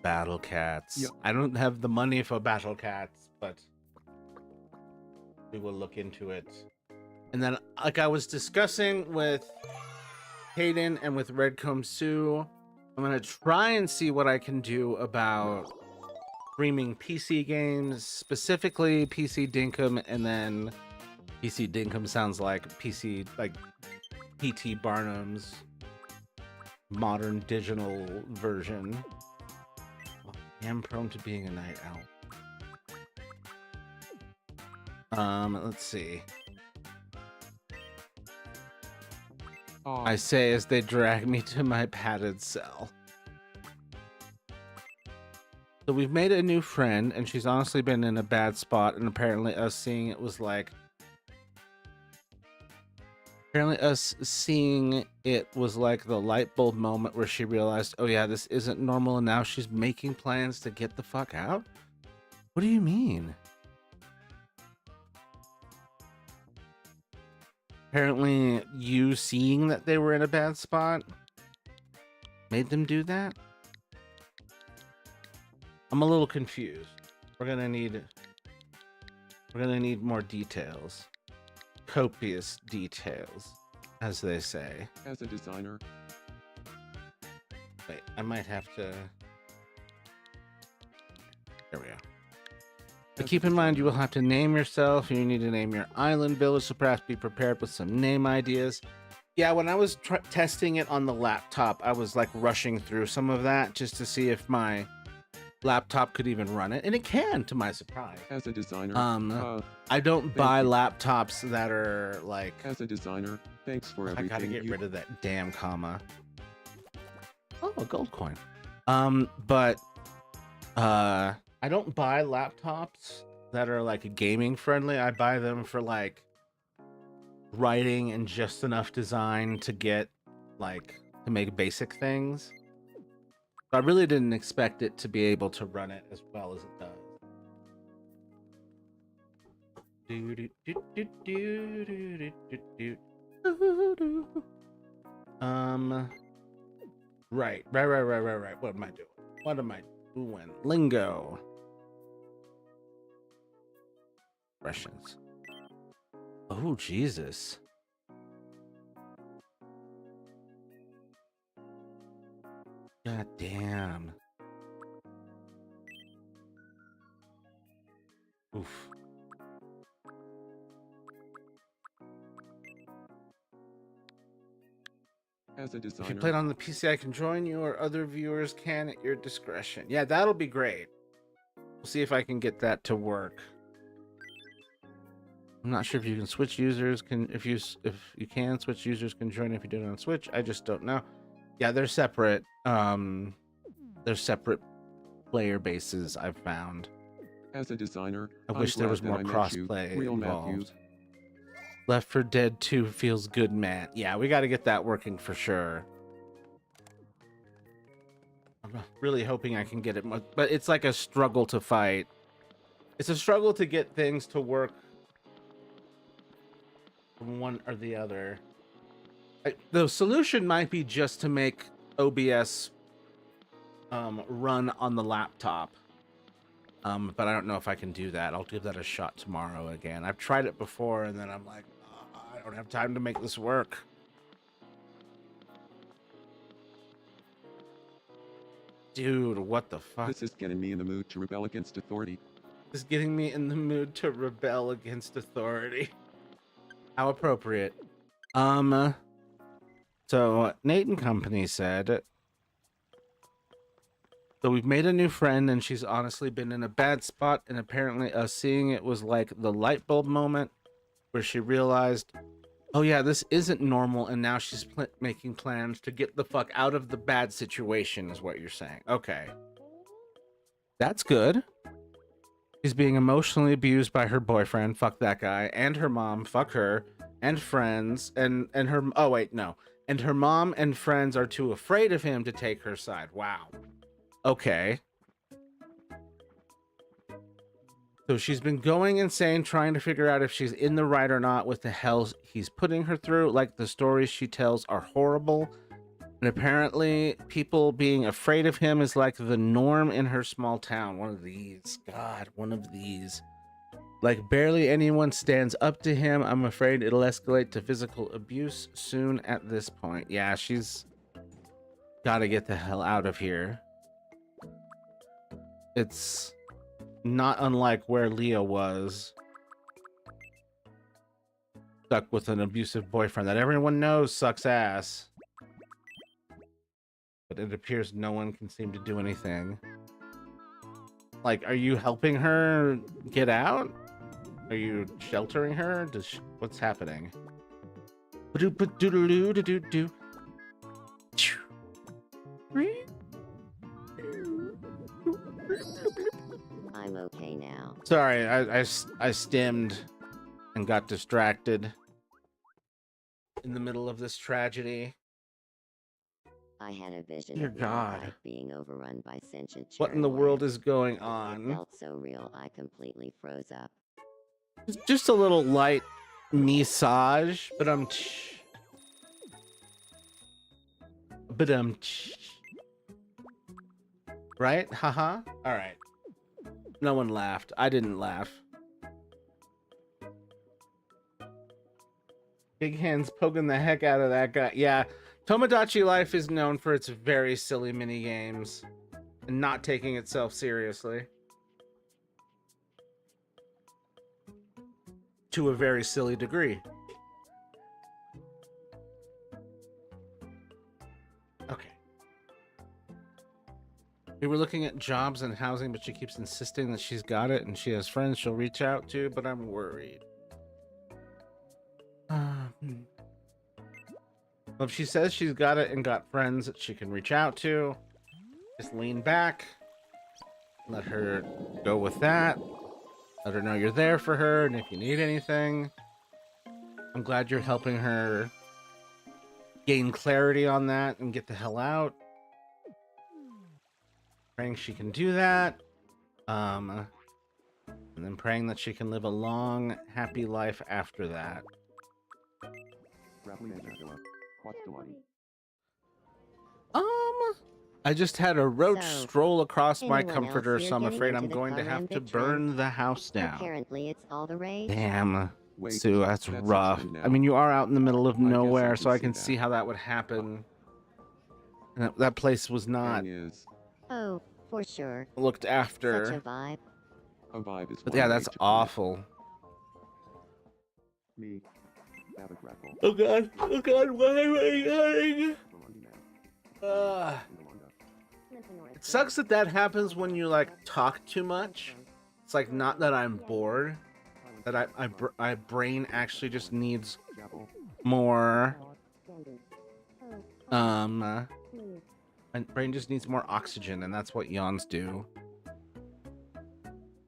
Battle cats. Yep. I don't have the money for battle cats, but we will look into it. And then, like I was discussing with Hayden and with Redcomb Sue, I'm gonna try and see what I can do about streaming PC games, specifically PC Dinkum, and then PC Dinkum sounds like PC, like PT Barnum's modern digital version. I am prone to being a night owl. Let's see. Oh, I say as they drag me to my padded cell. So we've made a new friend, and she's honestly been in a bad spot, and apparently us seeing it was like... Apparently us seeing it was like the light bulb moment where she realized, oh yeah, this isn't normal, and now she's making plans to get the fuck out? What do you mean? Apparently you seeing that they were in a bad spot made them do that? I'm a little confused. We're gonna need more details. Copious details, as they say. as a designer, Wait, I might have to... There we go. But keep in mind, you will have to name yourself, and you need to name your island village, so perhaps be prepared with some name ideas. Yeah, when I was testing it on the laptop, I was like rushing through some of that just to see if my laptop could even run it, and it can, to my surprise. as a designer, I don't buy you. laptops that are like... as a designer, thanks for I everything. gotta get you- rid of that damn comma. Oh, a gold coin. But I don't buy laptops that are like gaming friendly. I buy them for like writing and just enough design to get like to make basic things. So I really didn't expect it to be able to run it as well as it does. Right. What am I doing? What am I doing? Lingo. Expressions. Oh, Jesus. God damn. Oof. as a If you designer, play it on the PC, I can join you, or other viewers can at your discretion. Yeah, that'll be great. We'll see if I can get that to work. I'm not sure if you can switch users. If you can switch users, can join if you do it on Switch. I just don't know. Yeah, they're separate. They're separate player bases, I've found. as a designer, I I'm wish there glad was that more I met you, cross-play real Matthew. involved. Left 4 Dead 2 feels good, man. Yeah, we got to get that working for sure. I'm really hoping I can get it, but it's like a struggle to fight. It's a struggle to get things to work from one or the other. The solution might be just to make OBS run on the laptop. But I don't know if I can do that. I'll give that a shot tomorrow again. I've tried it before, and then I'm like, oh, I don't have time to make this work. Dude, what the fuck? This is getting me in the mood to rebel against authority. This is getting me in the mood to rebel against authority. How appropriate. So Nate and Company said, so we've made a new friend and she's honestly been in a bad spot, and apparently us seeing it was like the light bulb moment where she realized, oh yeah, this isn't normal, and now she's making plans to get the fuck out of the bad situation is what you're saying. Okay. That's good. She's being emotionally abused by her boyfriend, fuck that guy, and her mom, fuck her, and friends, and her, oh wait, no. And her mom and friends are too afraid of him to take her side. Wow. Okay. So she's been going insane trying to figure out if she's in the right or not with the hell he's putting her through. Like, the stories she tells are horrible. And apparently people being afraid of him is like the norm in her small town. One of these. God, one of these. Like, barely anyone stands up to him. I'm afraid it'll escalate to physical abuse soon at this point. Yeah, she's got to get the hell out of here. It's not unlike where Leah was. Stuck with an abusive boyfriend that everyone knows sucks ass. But it appears no one can seem to do anything. Like, are you helping her get out? Are you sheltering her? What's happening? I'm okay now. Sorry, I stemmed and got distracted in the middle of this tragedy. I had a vision Dear of my God. life being overrun by sentient What in the cherry world lights. is going It on? felt so real, I completely froze up. Just a little light massage, but right? Haha. All right. No one laughed. I didn't laugh. Big hands poking the heck out of that guy. Yeah, Tomodachi Life is known for its very silly mini games and not taking itself seriously. To a very silly degree. Okay. We were looking at jobs and housing, but she keeps insisting that she's got it and she has friends she'll reach out to, but I'm worried. Well, if she says she's got it and got friends that she can reach out to, just lean back, let her go with that. Let her know you're there for her, and if you need anything, I'm glad you're helping her gain clarity on that and get the hell out. Praying she can do that. And then praying that she can live a long, happy life after that. I just had a roach So, stroll across my anyone else comforter, here so I'm getting afraid into I'm the going to car have to rented burn the house down. Apparently, it's all the rage. Damn. Wait, Sue, that's that's rough. extreme now. I mean, you are out in the middle of I guess I nowhere, can so I see can that. see how that would happen. And that place was not Thing is, Oh, for sure. looked Such a after. vibe. a vibe is But one yeah, way that's to put it. awful. Me, have a grapple. Oh god, why am I yelling? It sucks that that happens when you like talk too much. It's like not that I'm bored, that my brain actually just needs more. My brain just needs more oxygen, and that's what yawns do.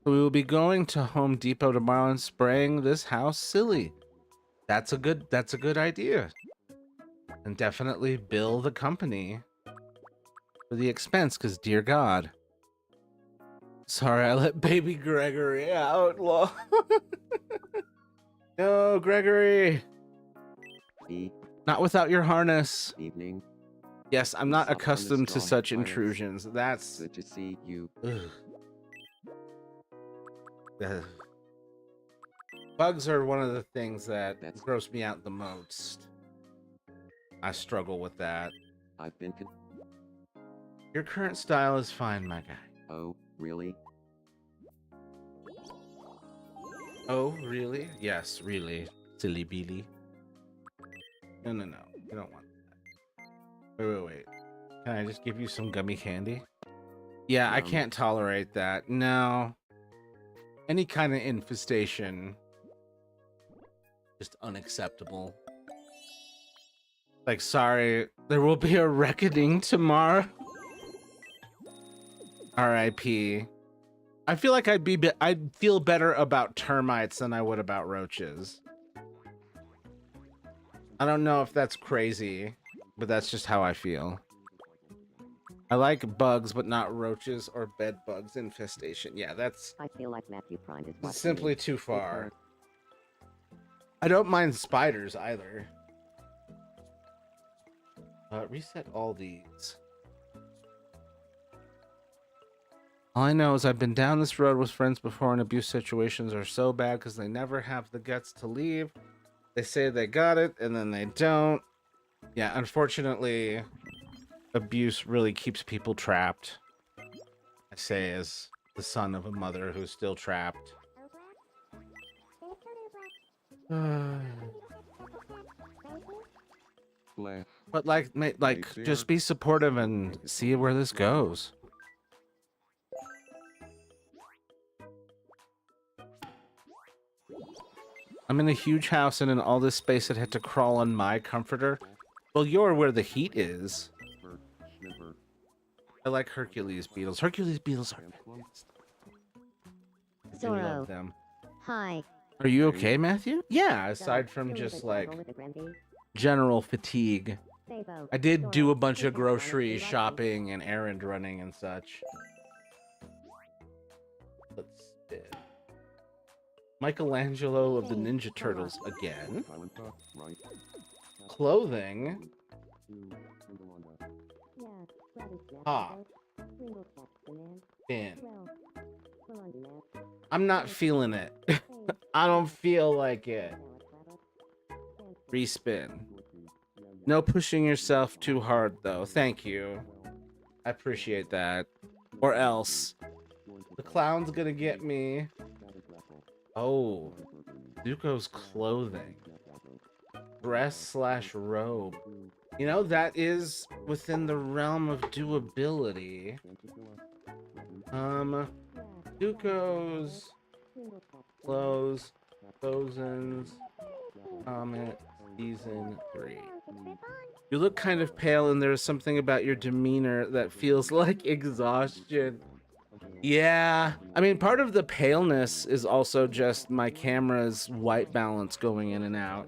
We will be going to Home Depot tomorrow and spraying this house silly. That's a good idea. And definitely bill the company for the expense, because dear God. Sorry, I let baby Gregory out. No, Gregory. Not without your harness. Evening. Yes, I'm You not slept on the accustomed to straw, such Pirates. intrusions. That's... Good to see you. Ugh. Bugs are one of the things that That's- gross me out the most. I struggle with that. I've been Your current style is fine, my guy. Oh, really? Oh, really? Yes, really. Silly Beely. No. You don't want that. Wait. Can I just give you some gummy candy? Yeah, I Yum. can't tolerate that. No. Any kind of infestation. Just unacceptable. Like, sorry, there will be a reckoning tomorrow. R.I.P. I feel like I'd feel better about termites than I would about roaches. I don't know if that's crazy, but that's just how I feel. I like bugs, but not roaches or bed bugs infestation. Yeah, that's I feel like Matthew Prime is watching simply me. too far. I don't mind spiders either. Reset all these. All I know is I've been down this road with friends before, and abuse situations are so bad because they never have the guts to leave. They say they got it, and then they don't. Yeah, unfortunately, abuse really keeps people trapped. I say as the son of a mother who's still trapped. Laugh. But like, just be supportive and see where this goes. I'm in a huge house, and in all this space, I'd had to crawl on my comforter. Well, you're where the heat is. Sniffer. I like Hercules beetles. Hercules beetles are fantastic. I do love Zorro. them. Hi. Are you okay, Matthew? Yeah, aside So, from who just was like over with the Granby? general fatigue. Sabo. I did do a bunch Zorro. of Who's honestly grocery lucky? shopping and errand running and such. Let's spin. Michelangelo of the Ninja Turtles again. Silent talk. Right. Clothing. Yeah, Robbie Smith, Ah. though. Single text demand. Bin. Well, we're on demand. I'm not feeling it. Hey, I don't feel like it. Alex Rabbit. Respin. No pushing yourself too hard, though. Thank you. I appreciate that. Or else. The clown's gonna get me. Oh. Zuko's clothing. Dress/robe. You know, that is within the realm of doability. Zuko's clothes. Bosun's. Comet. Season 3. You look kind of pale, and there's something about your demeanor that feels like exhaustion. Yeah, I mean, part of the paleness is also just my camera's white balance going in and out.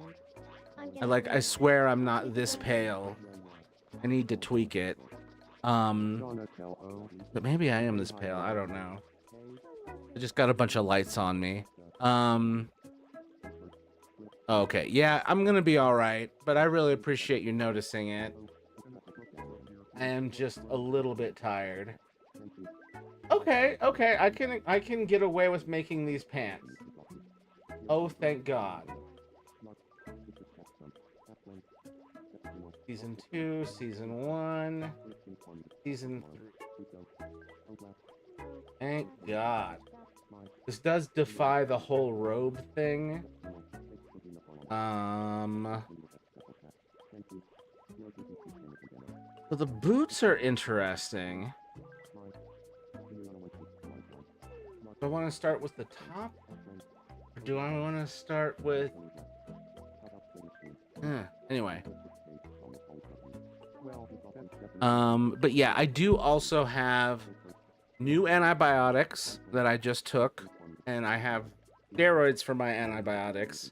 I swear I'm not this pale. I need to tweak it. But maybe I am this pale. I don't know. I just got a bunch of lights on me. Okay, yeah, I'm gonna be all right, but I really appreciate you noticing it. I am just a little bit tired. Okay, I can get away with making these pants. Oh, thank God. Season 2, Season 1, Season 3. Thank God. This does defy the whole robe thing. So the boots are interesting. Do I want to start with the top? Or do I want to start with... Anyway. But yeah, I do also have new antibiotics that I just took. And I have steroids for my antibiotics.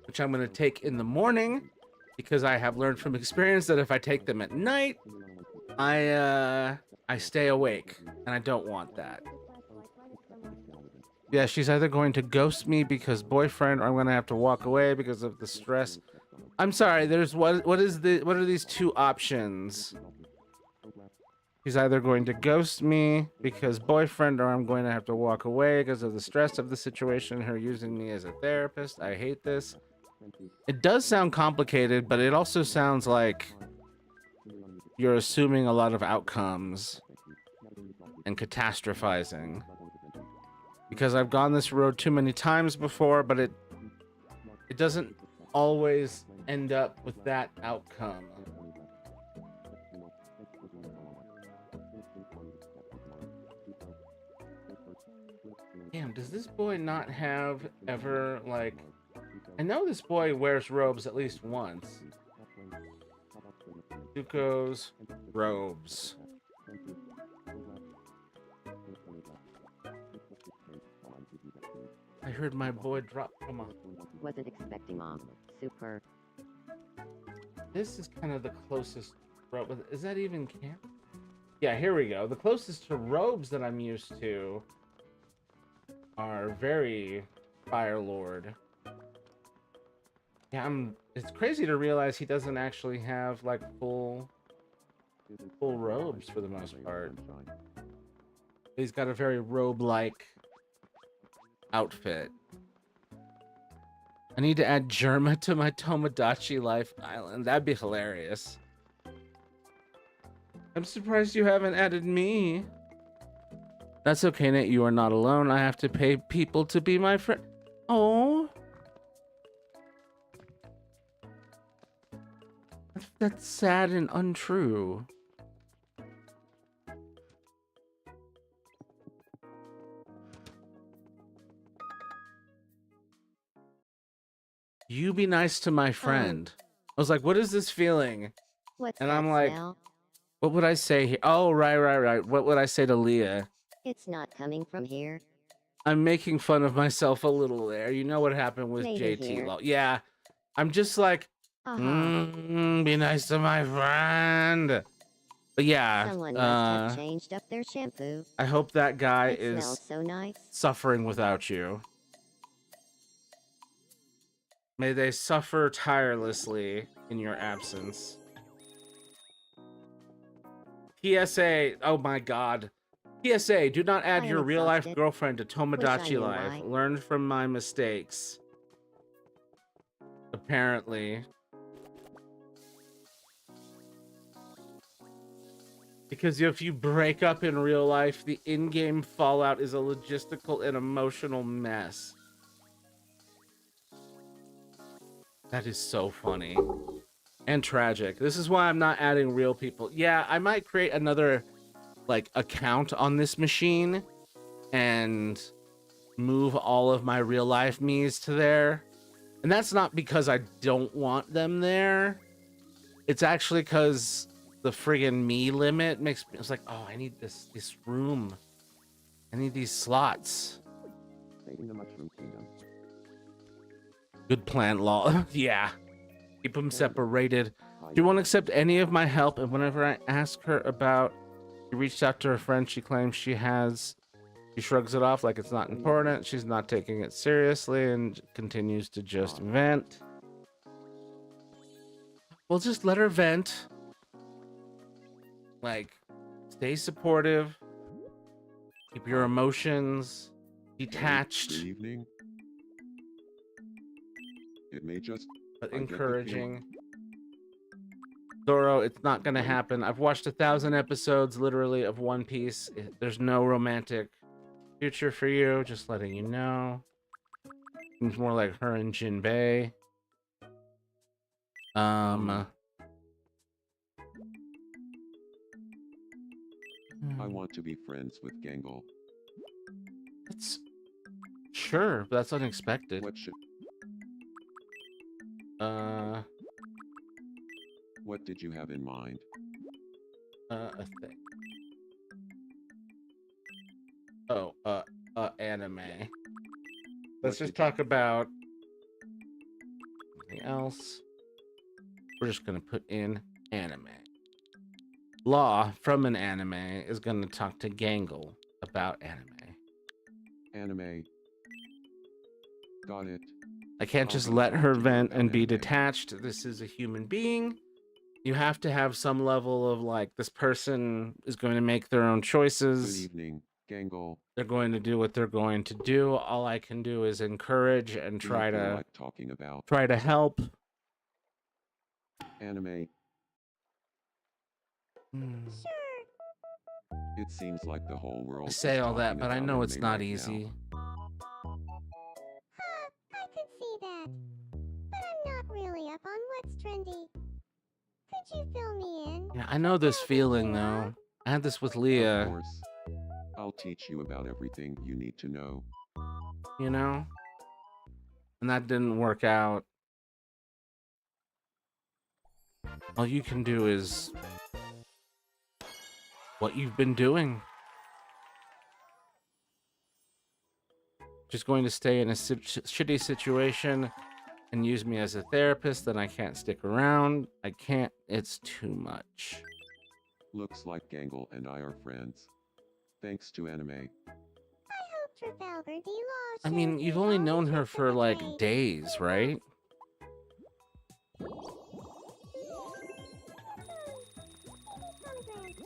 which I'm going to take in the morning because I have learned from experience that if I take them at night, I stay awake, and I don't want that. Yeah, she's either going to ghost me because boyfriend, or I'm going to have to walk away because of the stress. I'm sorry, there's what are these two options? She's either going to ghost me because boyfriend, or I'm going to have to walk away because of the stress of the situation, her using me as a therapist. I hate this. It does sound complicated, but it also sounds like you're assuming a lot of outcomes and catastrophizing. Because I've gone this road too many times before, but it doesn't always end up with that outcome. Damn, does this boy not have ever, like... I know this boy wears robes at least once. Zuko's robes. I heard my boy drop. Come on. Wasn't expecting Mom. Super. This is kind of the closest robe. Is that even camp? Yeah, here we go. The closest to robes that I'm used to are very Fire Lord. Yeah, it's crazy to realize he doesn't actually have like full robes for the most part. He's got a very robe-like outfit. I need to add Germa to my Tomodachi Life Island. That'd be hilarious. I'm surprised you haven't added me. That's okay, Nate. You are not alone. I have to pay people to be my friend. Oh. That's sad and untrue. You be nice to my friend. I was like, what is this feeling? What's And that I'm like, smell? what would I say here? Oh, right. What would I say to Leah? It's not coming from here. I'm making fun of myself a little there. You know what happened with Maybe JT here. Law. Yeah. I'm just like, be nice to my friend. But yeah, Someone must have changed up their shampoo. I hope that guy It is smells so nice. suffering without you. May they suffer tirelessly in your absence. PSA, oh my god. PSA, do not add I am your real-life exhausted. girlfriend to Wish I Tomodachi knew Life. why. Learn from my mistakes. Apparently. Because if you break up in real life, the in-game fallout is a logistical and emotional mess. That is so funny. And tragic. This is why I'm not adding real people. Yeah, I might create another, like, account on this machine and move all of my real-life me's to there. And that's not because I don't want them there. It's actually because the friggin' me limit makes me... It's like, oh, I need this room. I need these slots. Saving the Mushroom Kingdom. Good plan, law. Yeah. Keep them separated. She won't accept any of my help, and whenever I ask her about... She reached out to her friend she claims she has... She shrugs it off like it's not important. She's not taking it seriously and continues to just vent. Well, just let her vent. Like, stay supportive. Keep your emotions detached, Good evening. It may just but I get the encouraging. Zoro, it's not gonna happen. I've watched 1,000 episodes, literally, of One Piece. There's no romantic future for you. Just letting you know. Seems more like her and Jinbei. I want to be friends with Gangle. That's sure, but that's unexpected. What should What did you have in mind? A thing. Oh, anime. Let's What just did you- talk about anything else. We're just gonna put in anime. Law from an anime is gonna talk to Gangle about anime. Anime. Got it. I can't I'll just go let talk her to you vent about and be anime. detached. This is a human being. You have to have some level of like, this person is going to make their own Good choices. evening, Gangle. They're going to do what they're going to do. All I can do is encourage and Do you try feel to like talking about help. anime? Hmm. It seems like the whole world I is say all that, talking but I about know it's anime not right now. easy. I could see that. But I'm not really up on what's trendy. Could you fill me in? Yeah, I know this That'll be feeling too though. long. I had this with Of Leah, course. I'll teach you about everything you need to know. you know? And that didn't work out. All you can do is what you've been doing. Just going to stay in a shitty situation and use me as a therapist, then I can't stick around. I can't, it's too much. Looks like Gangle and I are friends. Thanks to anime. Trafalgar D. Law I mean, shows you've me only all the known her tricks of for the like trade. days, right?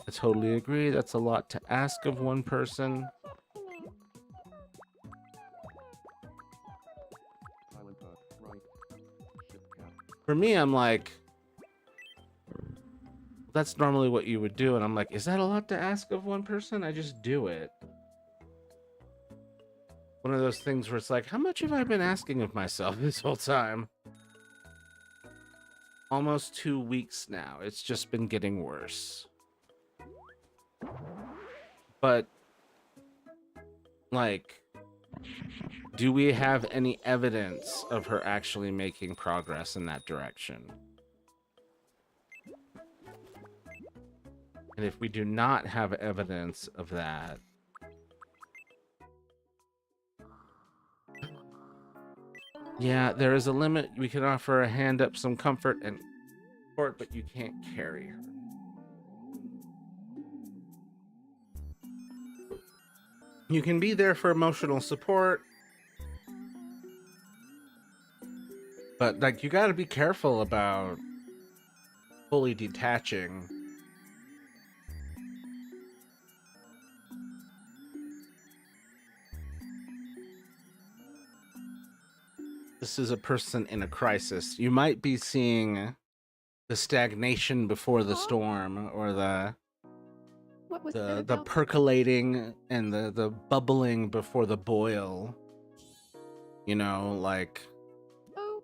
I totally agree. That's a lot to ask of one person. Silent right. Ship cap. For me, I'm like, that's normally what you would do. And I'm like, is that a lot to ask of one person? I just do it. One of those things where it's like, how much have I been asking of myself this whole time? Almost 2 weeks now. It's just been getting worse. But, like, do we have any evidence of her actually making progress in that direction? And if we do not have evidence of that, yeah, there is a limit. We can offer a hand up, some comfort and support, but you can't carry her. You can be there for emotional support, but like, you got to be careful about fully detaching. This is a person in a crisis. You might be seeing the stagnation before the storm, or What was that the about? percolating and the bubbling before the boil. You know, like, Oh,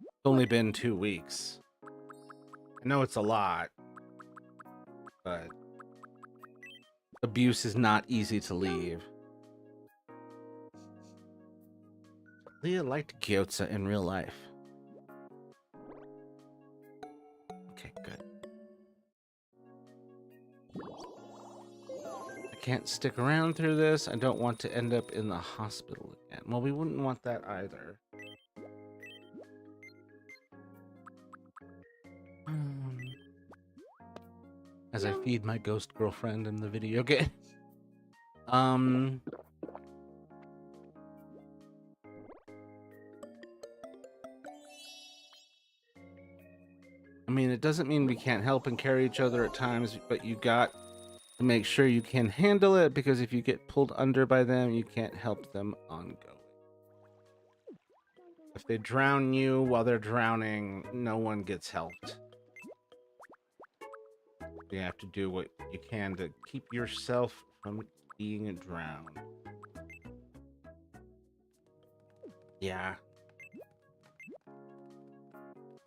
it's only been 2 weeks. I know it's a lot, but abuse is not easy to leave. Leah liked Gyoza in real life. Okay, good. I can't stick around through this. I don't want to end up in the hospital again. Well, we wouldn't want that either. As I feed my ghost girlfriend in the video game. I mean, it doesn't mean we can't help and carry each other at times, but you got to make sure you can handle it, because if you get pulled under by them, you can't help them ongoing. If they drown you while they're drowning, no one gets helped. You have to do what you can to keep yourself from being drowned. Yeah.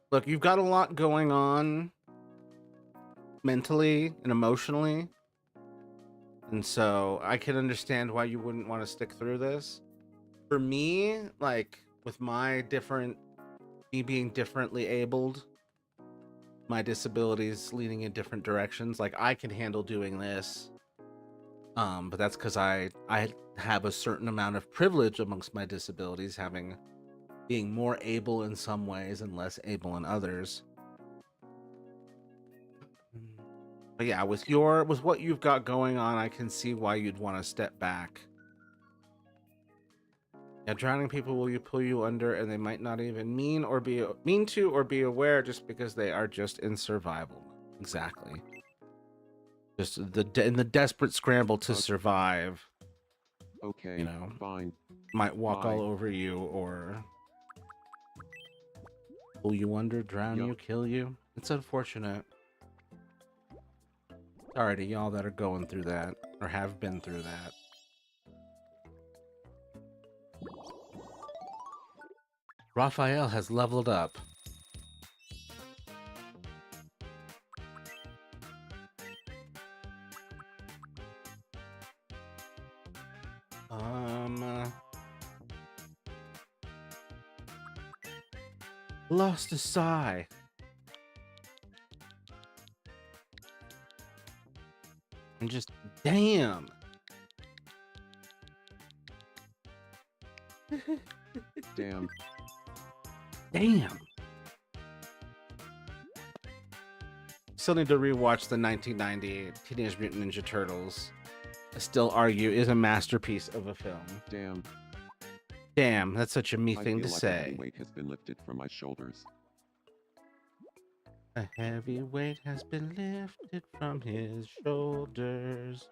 Look, you've got a lot going on mentally and emotionally. And so I can understand why you wouldn't want to stick through this. For me, like, with me being differently abled, my disabilities leading in different directions, like, I can handle doing this. But that's because I have a certain amount of privilege amongst my disabilities, having being more able in some ways and less able in others. But yeah, with what you've got going on, I can see why you'd want to step back. Yeah, drowning people will pull you under, and they might not even mean to or be aware, just because they are just in survival. Exactly. Just in the desperate scramble to survive. Okay, You know, fine. might walk Bye. all over you or pull you under, drown Yup. you, kill you. It's unfortunate. Sorry to y'all that are going through that or have been through that. Raphael has leveled up. Lost a sigh. And just damn. Damn. Damn. Still need to rewatch the 1990 Teenage Mutant Ninja Turtles. I still argue is a masterpiece of a film. Damn. Damn, that's such a me I thing feel to like a say. heavy weight has been lifted from my shoulders. A heavy weight has been lifted from his shoulders.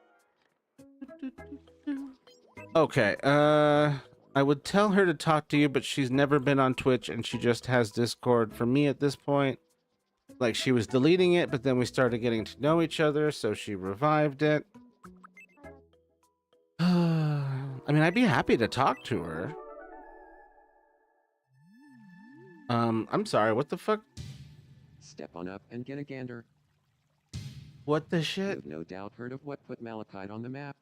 Okay, I would tell her to talk to you, but she's never been on Twitch and she just has Discord. For me at this point, like she was deleting it, but then we started getting to know each other, so she revived it. I mean, I'd be happy to talk to her. I'm sorry, what the fuck? Step on up and get a gander. What the shit? You've no doubt heard of what put Malachite on the map.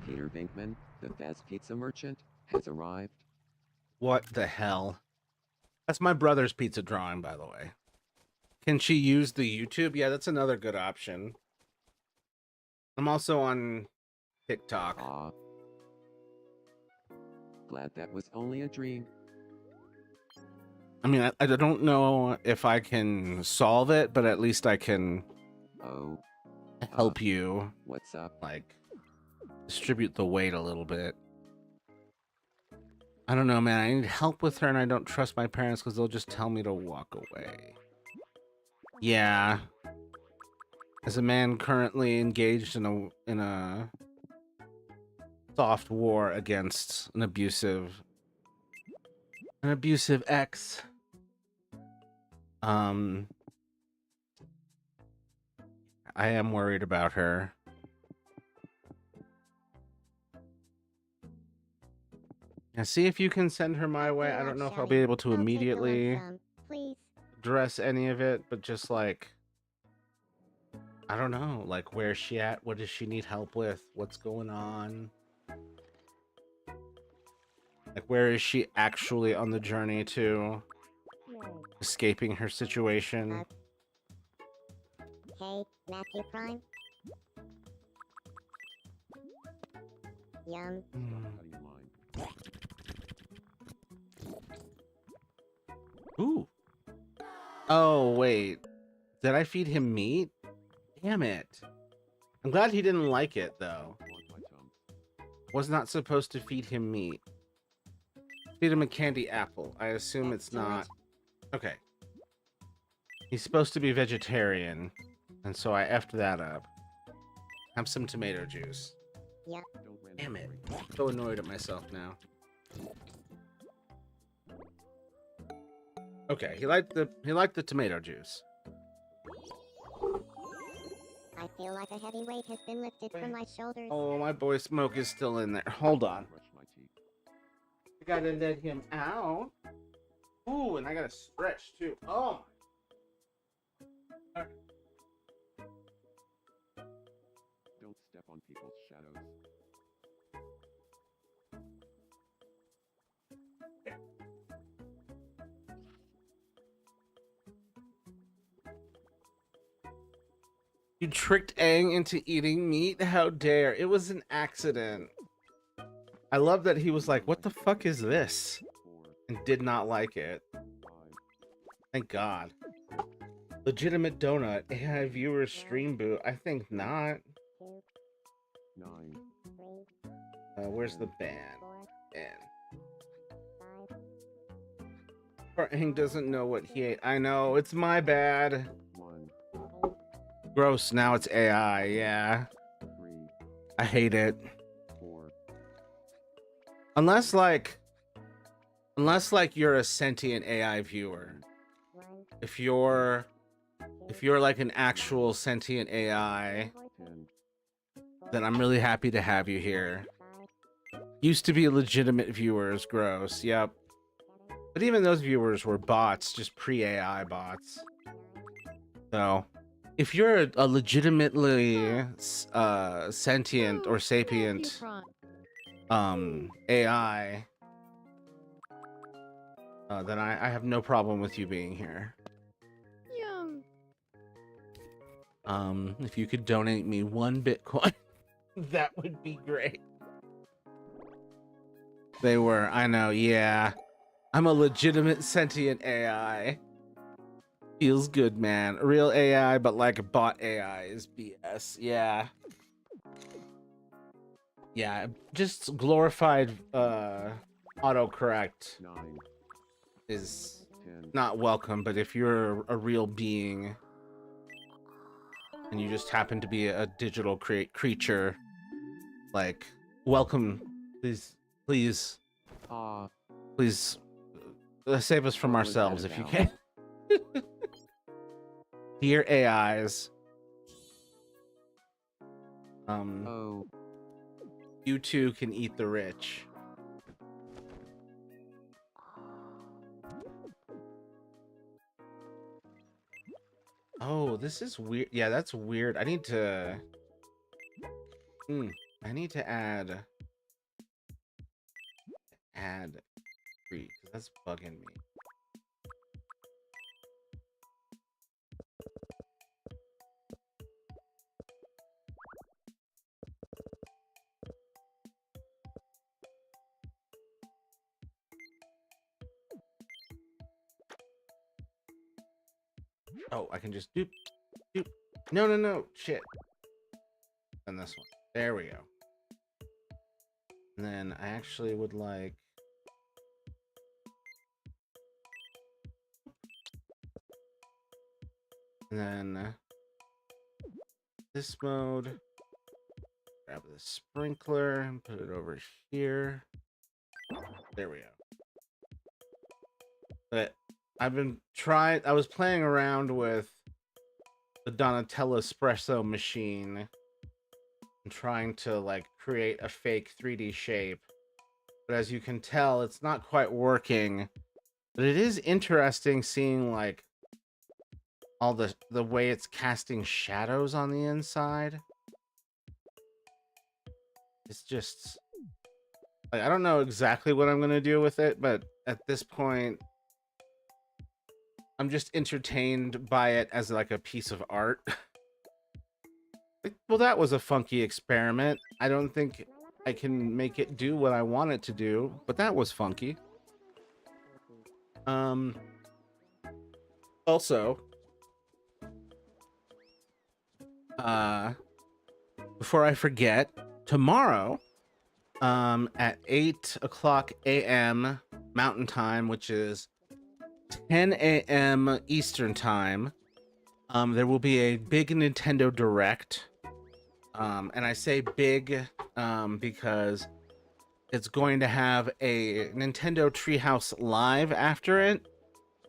Peter Binkman, the fast pizza merchant, has arrived. What the hell? That's my brother's pizza drawing, by the way. Can she use the YouTube? Yeah, that's another good option. I'm also on TikTok. Ah. Glad that was only a dream. I mean, I don't know if I can solve it, but at least I can Oh, help you, what's up? like, distribute the weight a little bit. I don't know, man. I need help with her, and I don't trust my parents because they'll just tell me to walk away. Yeah. As a man currently engaged in a soft war against an abusive ex. I am worried about her. Now, see if you can send her my way. I don't know if I'll be able to immediately Please. address any of it, but just like, I don't know, like, where's she at? What does she need help with? What's going on? Like, where is she actually on the journey to escaping her situation? Hey, Matthew Prime. Yum. How do you mind? Ooh. Oh, wait. Did I feed him meat? Damn it. I'm glad he didn't like it, though. Want my tum? Was not supposed to feed him meat. Feed him a candy apple. I assume it's not. Okay. He's supposed to be vegetarian, and so I effed that up. Have some tomato juice. Don't Damn it. randomly- I'm so annoyed at myself now. Okay, he liked the tomato juice. I feel like a heavy weight has been lifted from my shoulders. Oh, my boy Smoke is still in there. Hold on. Brush my teeth. I gotta let him out. Ooh, and I gotta stretch too. Oh my. Don't step on people's shadows. You tricked Aang into eating meat? How dare. It was an accident. I love that he was like, what the fuck is this? 4, And did not like it. 5, Thank God. Legitimate donut. AI viewer stream boot. I think not. 9, Where's the ban? Hank doesn't know what he ate. I know, it's my bad. 1, Gross, now it's AI, yeah. 3, I hate it. 4, Unless like you're a sentient AI viewer. If you're like an actual sentient AI, 10, then I'm really happy to have you here. Used to be legitimate viewers, gross, yep. But even those viewers were bots, just pre-AI bots. So, if you're a legitimately sentient or sapient AI, then I have no problem with you being here. Yum. If you could donate me 1 Bitcoin, that would be great. They were, I know, yeah. I'm a legitimate sentient AI. Feels good, man. Real AI, but like a bot AI is BS. Yeah. Yeah, just glorified autocorrect 9, is 10, not welcome, but if you're a real being and you just happen to be a digital creature, like, welcome. Please save us from What was that ourselves if you about? can. Dear AIs, Oh, you too can eat the rich. Oh, this is weird. Yeah, that's weird. I need to add 3 because that's bugging me. Oh, I can just doop. No, shit. And this one. There we go. And then I actually would like... And then this mode. Grab the sprinkler and put it over here. There we go. But I was playing around with the Donatello espresso machine and trying to like create a fake 3D shape. But as you can tell, it's not quite working. But it is interesting seeing like all the way it's casting shadows on the inside. It's just like, I don't know exactly what I'm gonna do with it, but at this point I'm just entertained by it as like a piece of art. Like, well, that was a funky experiment. I don't think I can make it do what I want it to do, but that was funky. Also, before I forget, tomorrow, at 8 o'clock a.m. Mountain Time, which is 10 a.m. Eastern Time, there will be a big Nintendo Direct. And I say big because it's going to have a Nintendo Treehouse Live after it,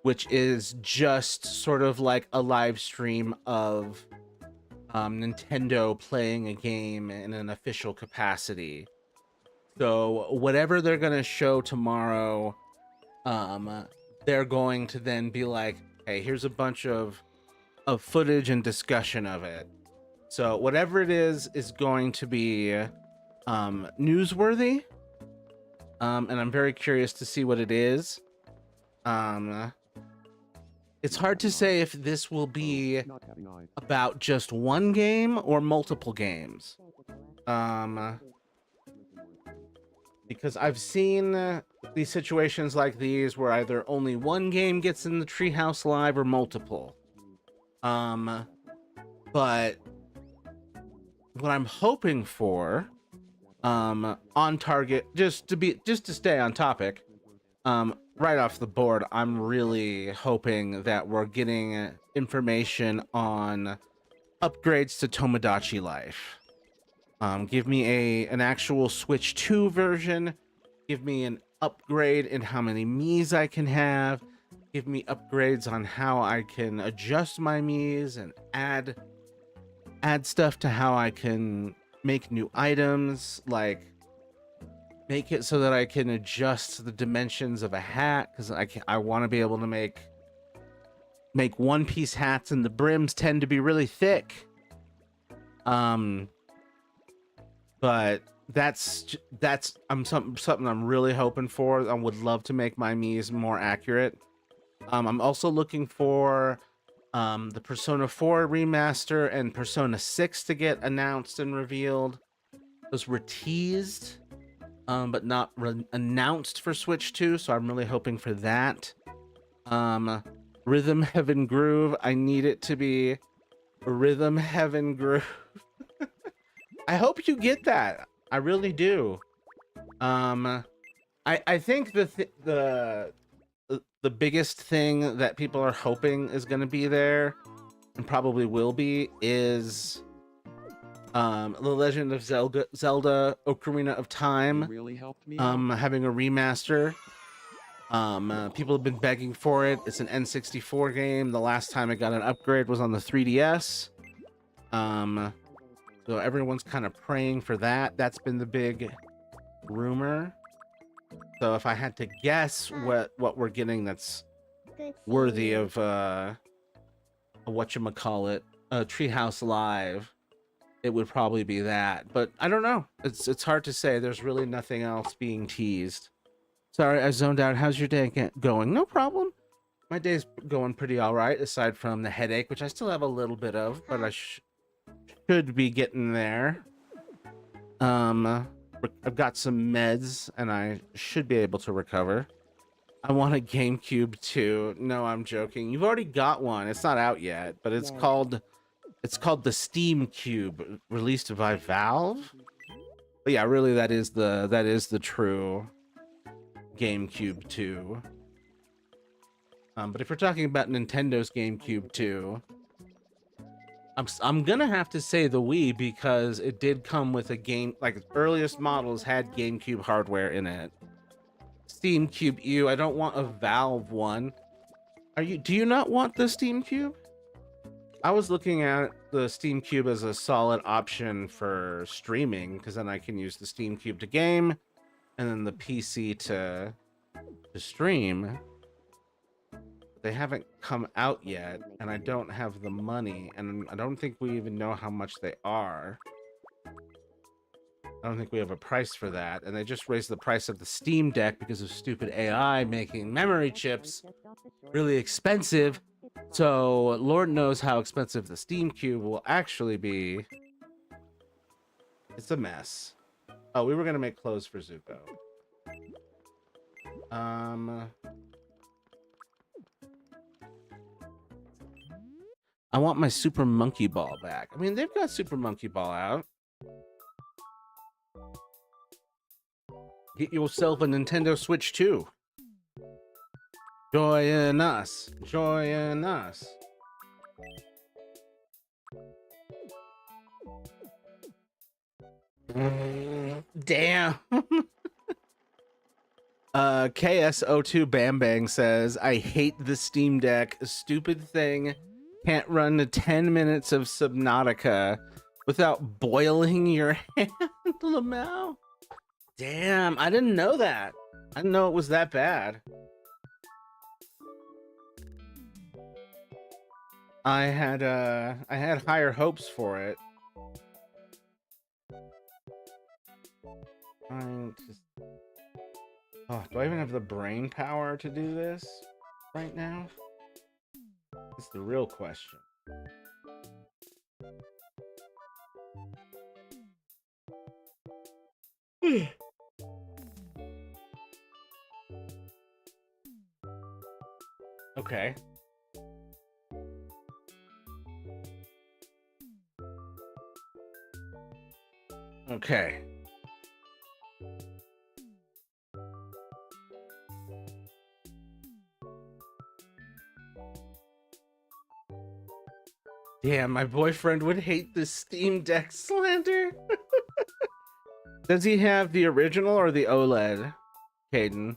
which is just sort of like a live stream of Nintendo playing a game in an official capacity. So whatever they're going to show tomorrow, they're going to then be like, hey, here's a bunch of footage and discussion of it. So whatever it is going to be newsworthy. And I'm very curious to see what it is. It's hard to say if this will be not having eyes. about just one game or multiple games. Because because I've seen these situations like these where either only one game gets in the Treehouse Live or multiple. But what I'm hoping for, on target, just to stay on topic, right off the board, I'm really hoping that we're getting information on upgrades to Tomodachi Life. Give me an actual Switch 2 version. Give me an upgrade in how many Miis I can have. Give me upgrades on how I can adjust my Miis and add stuff to how I can make new items, like make it so that I can adjust the dimensions of a hat, because I want to be able to make one-piece hats, and the brims tend to be really thick. But that's something I'm really hoping for. I would love to make my Miis more accurate. I'm also looking for the Persona 4 remaster and Persona 6 to get announced and revealed. Those were teased, but not announced for Switch 2, so I'm really hoping for that. Rhythm Heaven Groove, I need it to be Rhythm Heaven Groove. I hope you get that. I really do. I think the biggest thing that people are hoping is going to be there, and probably will be, is The Legend of Zelda Ocarina of Time Really helped me out. having a remaster. People have been begging for it. It's an N64 game. The last time it got an upgrade was on the 3DS. So everyone's kind of praying for that. That's been the big rumor. So if I had to guess what we're getting that's Good worthy seeing of whatchamacallit, Treehouse Live, it would probably be that. But I don't know. It's hard to say. There's really nothing else being teased. Sorry, I zoned out. How's your day going? No problem. My day's going pretty all right, aside from the headache, which I still have a little bit of, but I should be getting there. I've got some meds, and I should be able to recover. I want a GameCube too. No, I'm joking. You've already got one. It's not out yet, but it's called the Steam Cube, released by Valve. But yeah, really, that is the true GameCube 2. But if we're talking about Nintendo's GameCube 2, I'm gonna have to say the Wii, because it did come with a game, like its earliest models had GameCube hardware in it. Steam Cube U, I don't want a Valve one. Do you not want the Steam Cube? I was looking at the Steam Cube as a solid option for streaming, because then I can use the Steam Cube to game, and then the PC to stream. They haven't come out yet, and I don't have the money, and I don't think we even know how much they are. I don't think we have a price for that, and they just raised the price of the Steam Deck because of stupid AI making memory chips really expensive. So Lord knows how expensive the Steam Cube will actually be. It's a mess. Oh, we were gonna make clothes for Zuko. I want my Super Monkey Ball back. I mean, they've got Super Monkey Ball out. Get yourself a Nintendo Switch 2. Join us. Join us. Damn. KSO2 Bam Bang says, I hate the Steam Deck. Stupid thing. Can't run to 10 minutes of Subnautica without boiling your hand, Lamau. Damn, I didn't know that. I didn't know it was that bad. I had higher hopes for it. Do I even have the brain power to do this right now? That's the real question. Okay. Okay. Damn, my boyfriend would hate this Steam Deck slander. Does he have the original or the OLED, Caden?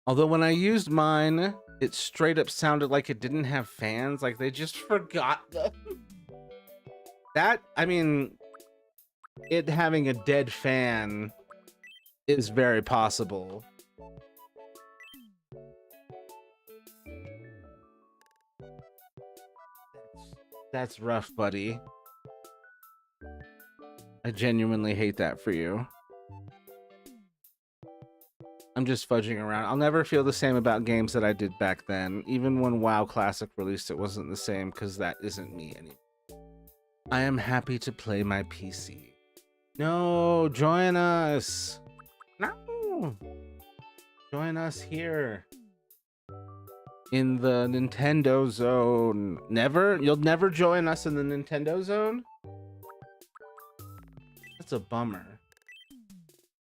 Although when I used mine, it straight up sounded like it didn't have fans, like they just forgot them. That, I mean, it having a dead fan is very possible. That's rough, buddy. I genuinely hate that for you. I'm just fudging around. I'll never feel the same about games that I did back then. Even when WoW Classic released, it wasn't the same because that isn't me anymore. I am happy to play my PC. No, join us. No. Join us here. In the Nintendo Zone. Never? You'll never join us in the Nintendo Zone? That's a bummer.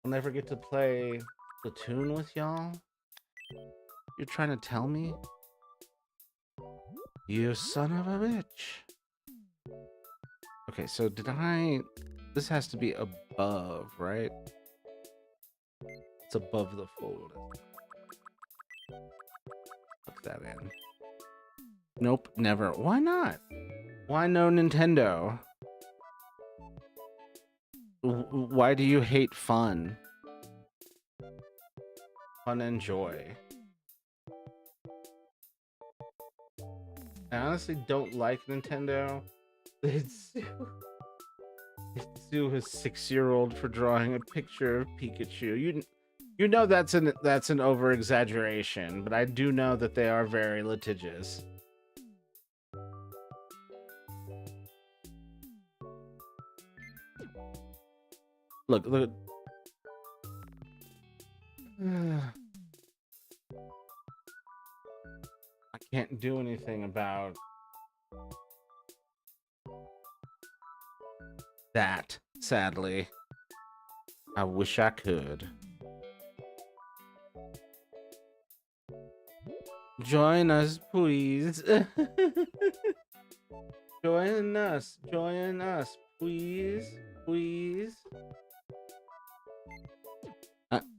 I'll never get to play Platoon with y'all? You're trying to tell me? You son of a bitch. Okay, so did I... This has to be above, right? It's above the fold. Put that in. Nope, never. Why not? Why no Nintendo? Why do you hate fun? Fun and joy. I honestly don't like Nintendo. They'd sue his 6-year-old for drawing a picture of Pikachu. You know that's an over exaggeration, but I do know that they are very litigious. Look. I can't do anything about that, sadly. I wish I could. Join us, please. Join us, please, please.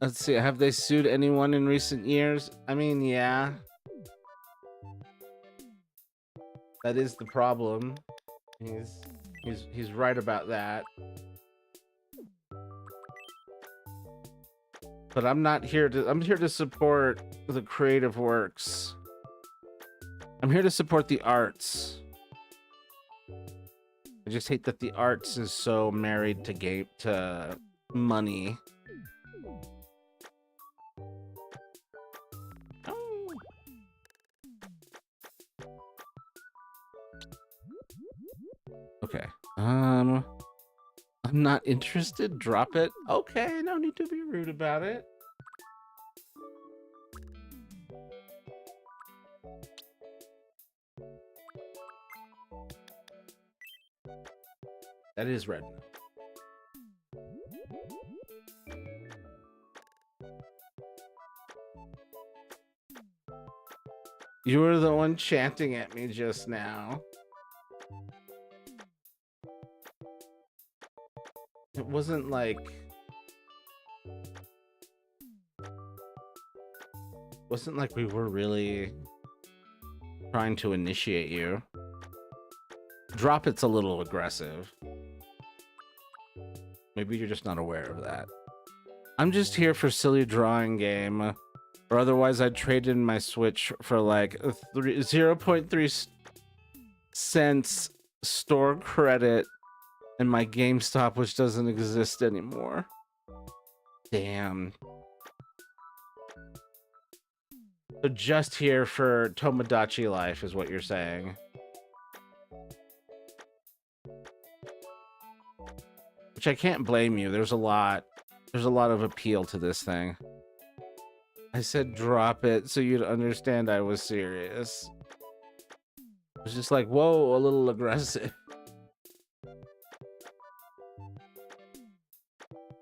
Let's see, have they sued anyone in recent years? I mean, yeah. That is the problem. He's right about that. But I'm here to support the creative works. I'm here to support the arts. I just hate that the arts is so married to money. Okay. I'm not interested. Drop it. Okay, no need to be rude about it. That is red. You were the one chanting at me just now. It wasn't like we were really trying to initiate you. Drop it's a little aggressive. Maybe you're just not aware of that. I'm just here for silly drawing game, or otherwise I'd trade in my Switch for like 0.3 cents store credit and my GameStop, which doesn't exist anymore. Damn. So just here for Tomodachi life is what you're saying. Which I can't blame you. There's a lot of appeal to this thing. I said drop it so you'd understand I was serious. It was just like, whoa, a little aggressive.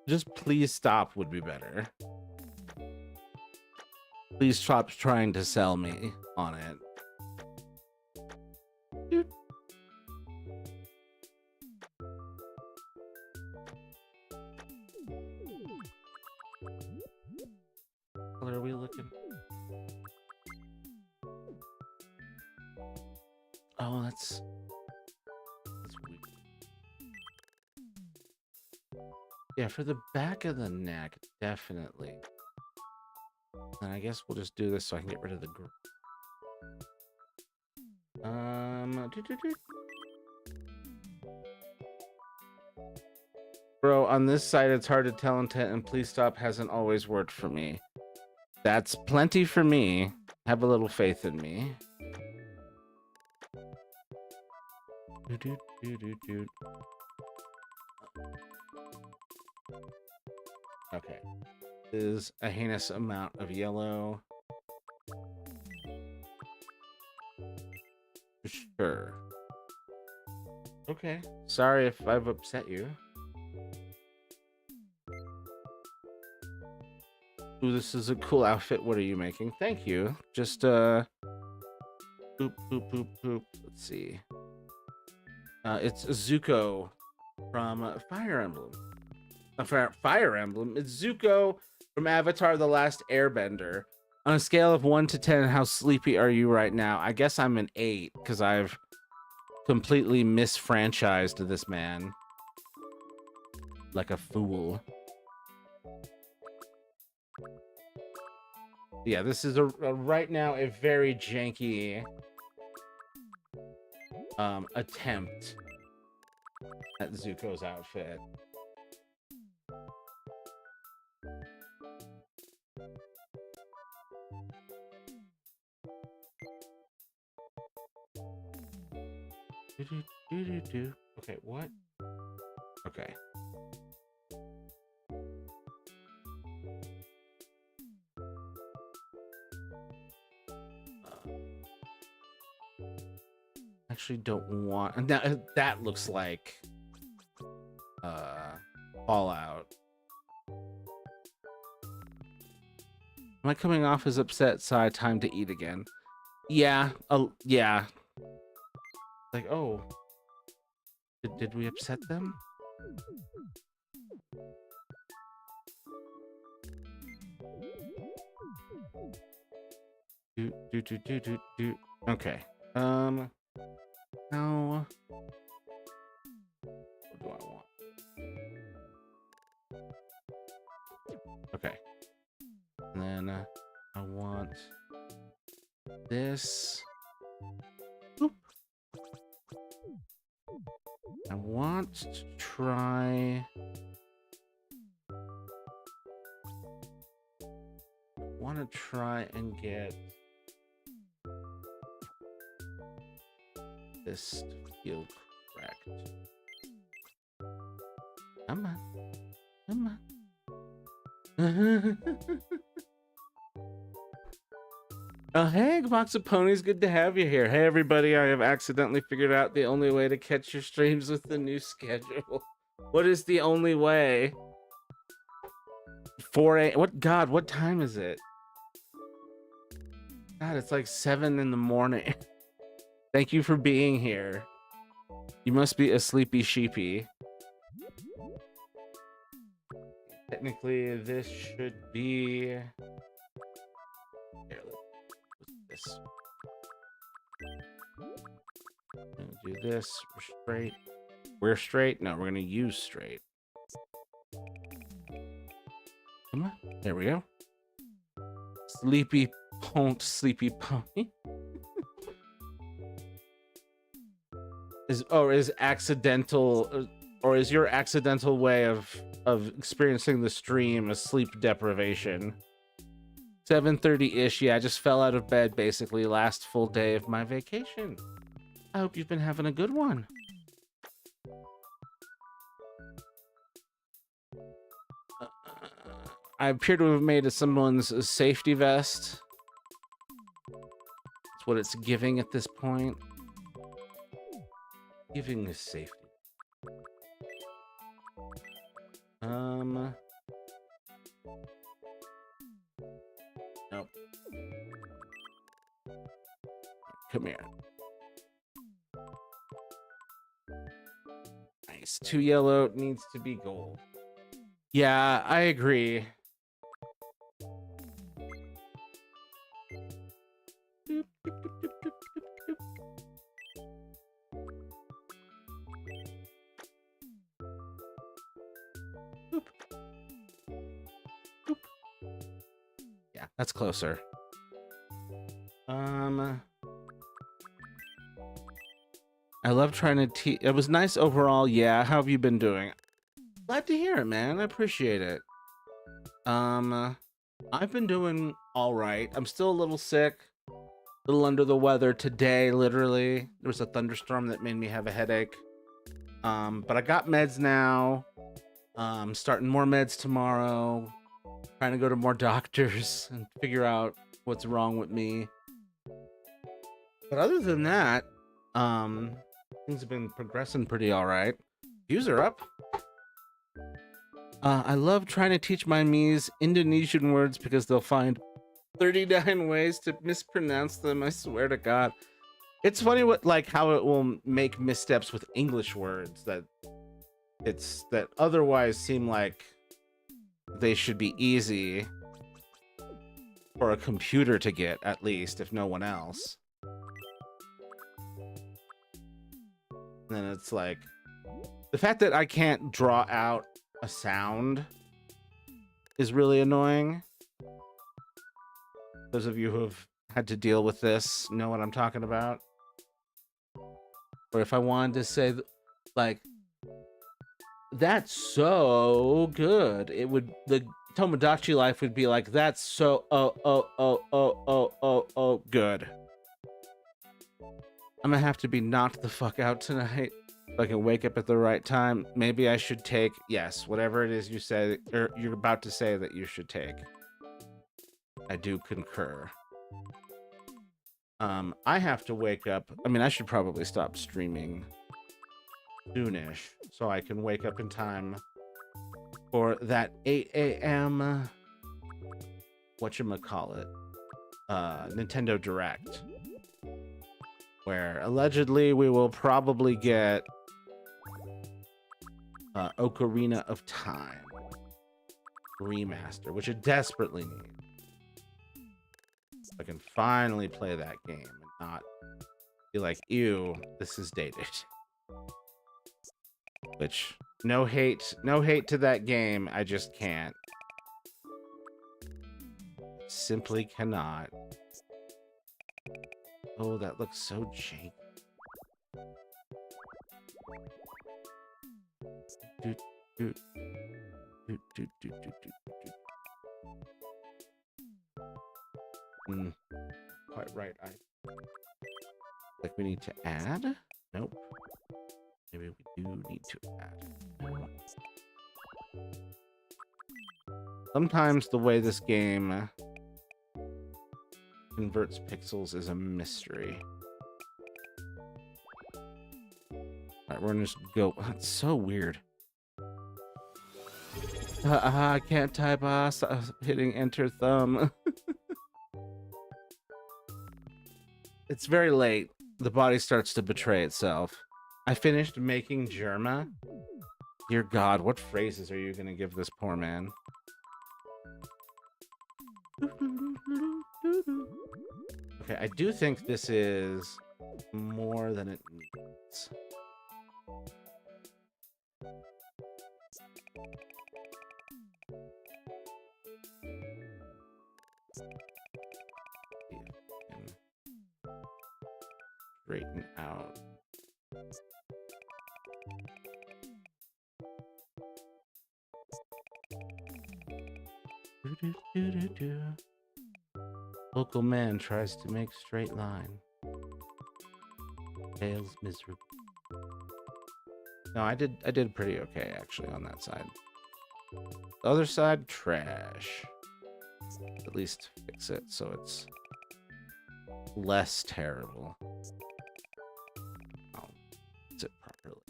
Just please stop would be better. Please stop trying to sell me on it. Dude. What color are we looking? Oh, that's weird. Yeah, for the back of the neck, definitely. And I guess we'll just do this so I can get rid of the group. Bro, on this side it's hard to tell intent, and please stop hasn't always worked for me. That's plenty for me. Have a little faith in me. Okay. Is a heinous amount of yellow. Sure. Okay. Sorry if I've upset you. Ooh, this is a cool outfit. What are you making? Thank you. Just boop boop boop boop. Let's see. It's Zuko from Fire Emblem. Fire Emblem. It's Zuko from Avatar: The Last Airbender. On a scale of 1 to 10, how sleepy are you right now? I guess I'm an 8 because I've completely misfranchised this man like a fool. Yeah, this is a right now a very janky attempt at Zuko's outfit. Okay, what? Okay. Actually don't want that looks like Fallout. Am I coming off as upset? Sigh, time to eat again. Yeah, yeah. Like, oh, did we upset them? Do. Okay. Now, what do I want? Okay. And then I want this. Oop. I want to try. And get this to feel correct. Come on. Oh, hey, Box of Ponies, good to have you here. Hey, everybody, I have accidentally figured out the only way to catch your streams with the new schedule. What is the only way? 4 a.m. What time is it? God, it's like 7 in the morning. Thank you for being here. You must be a sleepy sheepy. Technically, this should be... Here, let's do this. We're gonna do this. We're straight. We're straight? No, we're gonna use straight. Come on. There we go. Sleepy pony. Is accidental, or is your accidental way of experiencing the stream a sleep deprivation? 7:30-ish. Yeah, I just fell out of bed basically last full day of my vacation. I hope you've been having a good one. I appear to have made someone's safety vest. That's what it's giving at this point. Giving is safety. Nope. Come here. Nice. 2 yellow needs to be gold. Yeah, I agree. Yeah, that's closer. I love trying to teach. It was nice overall. Yeah, how have you been doing? Glad to hear it, man. I appreciate it. I've been doing all right. I'm still a little sick, a little under the weather today. Literally, there was a thunderstorm that made me have a headache. But I got meds now. Starting more meds tomorrow. Trying to go to more doctors and figure out what's wrong with me. But other than that, things have been progressing pretty all right. Views are up. I love trying to teach my Mies Indonesian words because they'll find 39 ways to mispronounce them. I swear to God. It's funny how it will make missteps with English words that otherwise seem like they should be easy for a computer to get, at least, if no one else. And then it's like, the fact that I can't draw out a sound is really annoying. Those of you who have had to deal with this know what I'm talking about. Or if I wanted to say, like, that's so good, it would, the Tomodachi life would be like, that's so good. I'm gonna have to be knocked the fuck out tonight so I can wake up at the right time. Maybe I should take, yes, whatever it is you said, or you're about to say that you should take. I do concur. I have to wake up. I mean, I should probably stop streaming soonish so I can wake up in time for that 8 a.m. whatchamacallit, Nintendo Direct, where allegedly we will probably get Ocarina of Time remaster, which I desperately need. I can finally play that game and not be like, ew, this is dated. Which, no hate to that game, I just can't. Simply cannot. Oh, that looks so janky. Doot, doot. Doot, doot, doot, doot, doot, doot. Quite right. Like we need to add? Nope. Maybe we do need to add. Sometimes the way this game converts pixels is a mystery. Alright, we're gonna just go. It's so weird. I can't type. Hitting enter thumb. It's very late. The body starts to betray itself. I finished making Germa. Dear God, what phrases are you gonna give this poor man? Okay, I do think this is more than it needs. Straighten out. Local man tries to make straight line. Fails miserably. No, I did pretty okay actually on that side. Other side, trash. At least fix it so it's less terrible. I'll fix it properly.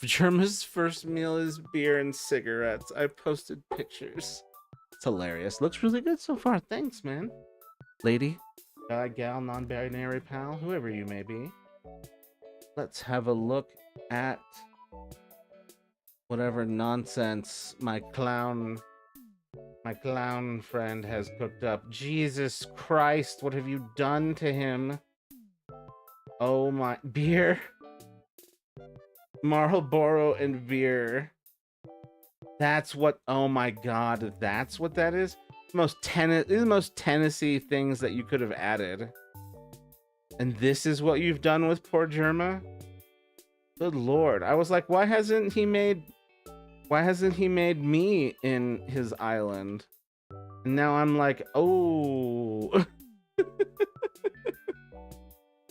Germa's first meal is beer and cigarettes. I posted pictures. It's hilarious. Looks really good so far. Thanks, man. Lady, guy, gal, non-binary pal, whoever you may be. Let's have a look at whatever nonsense my clown friend has cooked up. Jesus Christ, what have you done to him? Oh my, beer. Marlboro and beer. That's what, oh my God, that's what that is? These are the most Tennessee things that you could have added. And this is what you've done with poor Germa? Good Lord. I was like, why hasn't he made me in his island? And now I'm like, oh.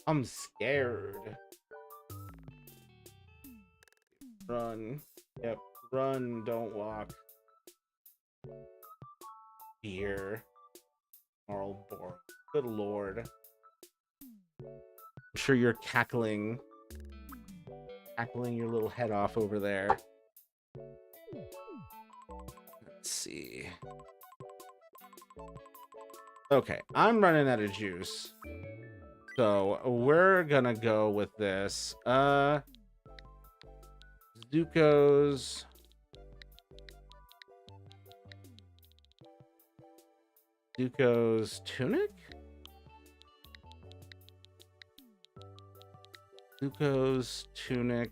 I'm scared. Run. Yep. Run, don't walk. Beer. Marlboro. Good Lord. I'm sure you're cackling your little head off over there. Let's see. Okay, I'm running out of juice. So we're gonna go with this. Zuko's tunic? Zuko's tunic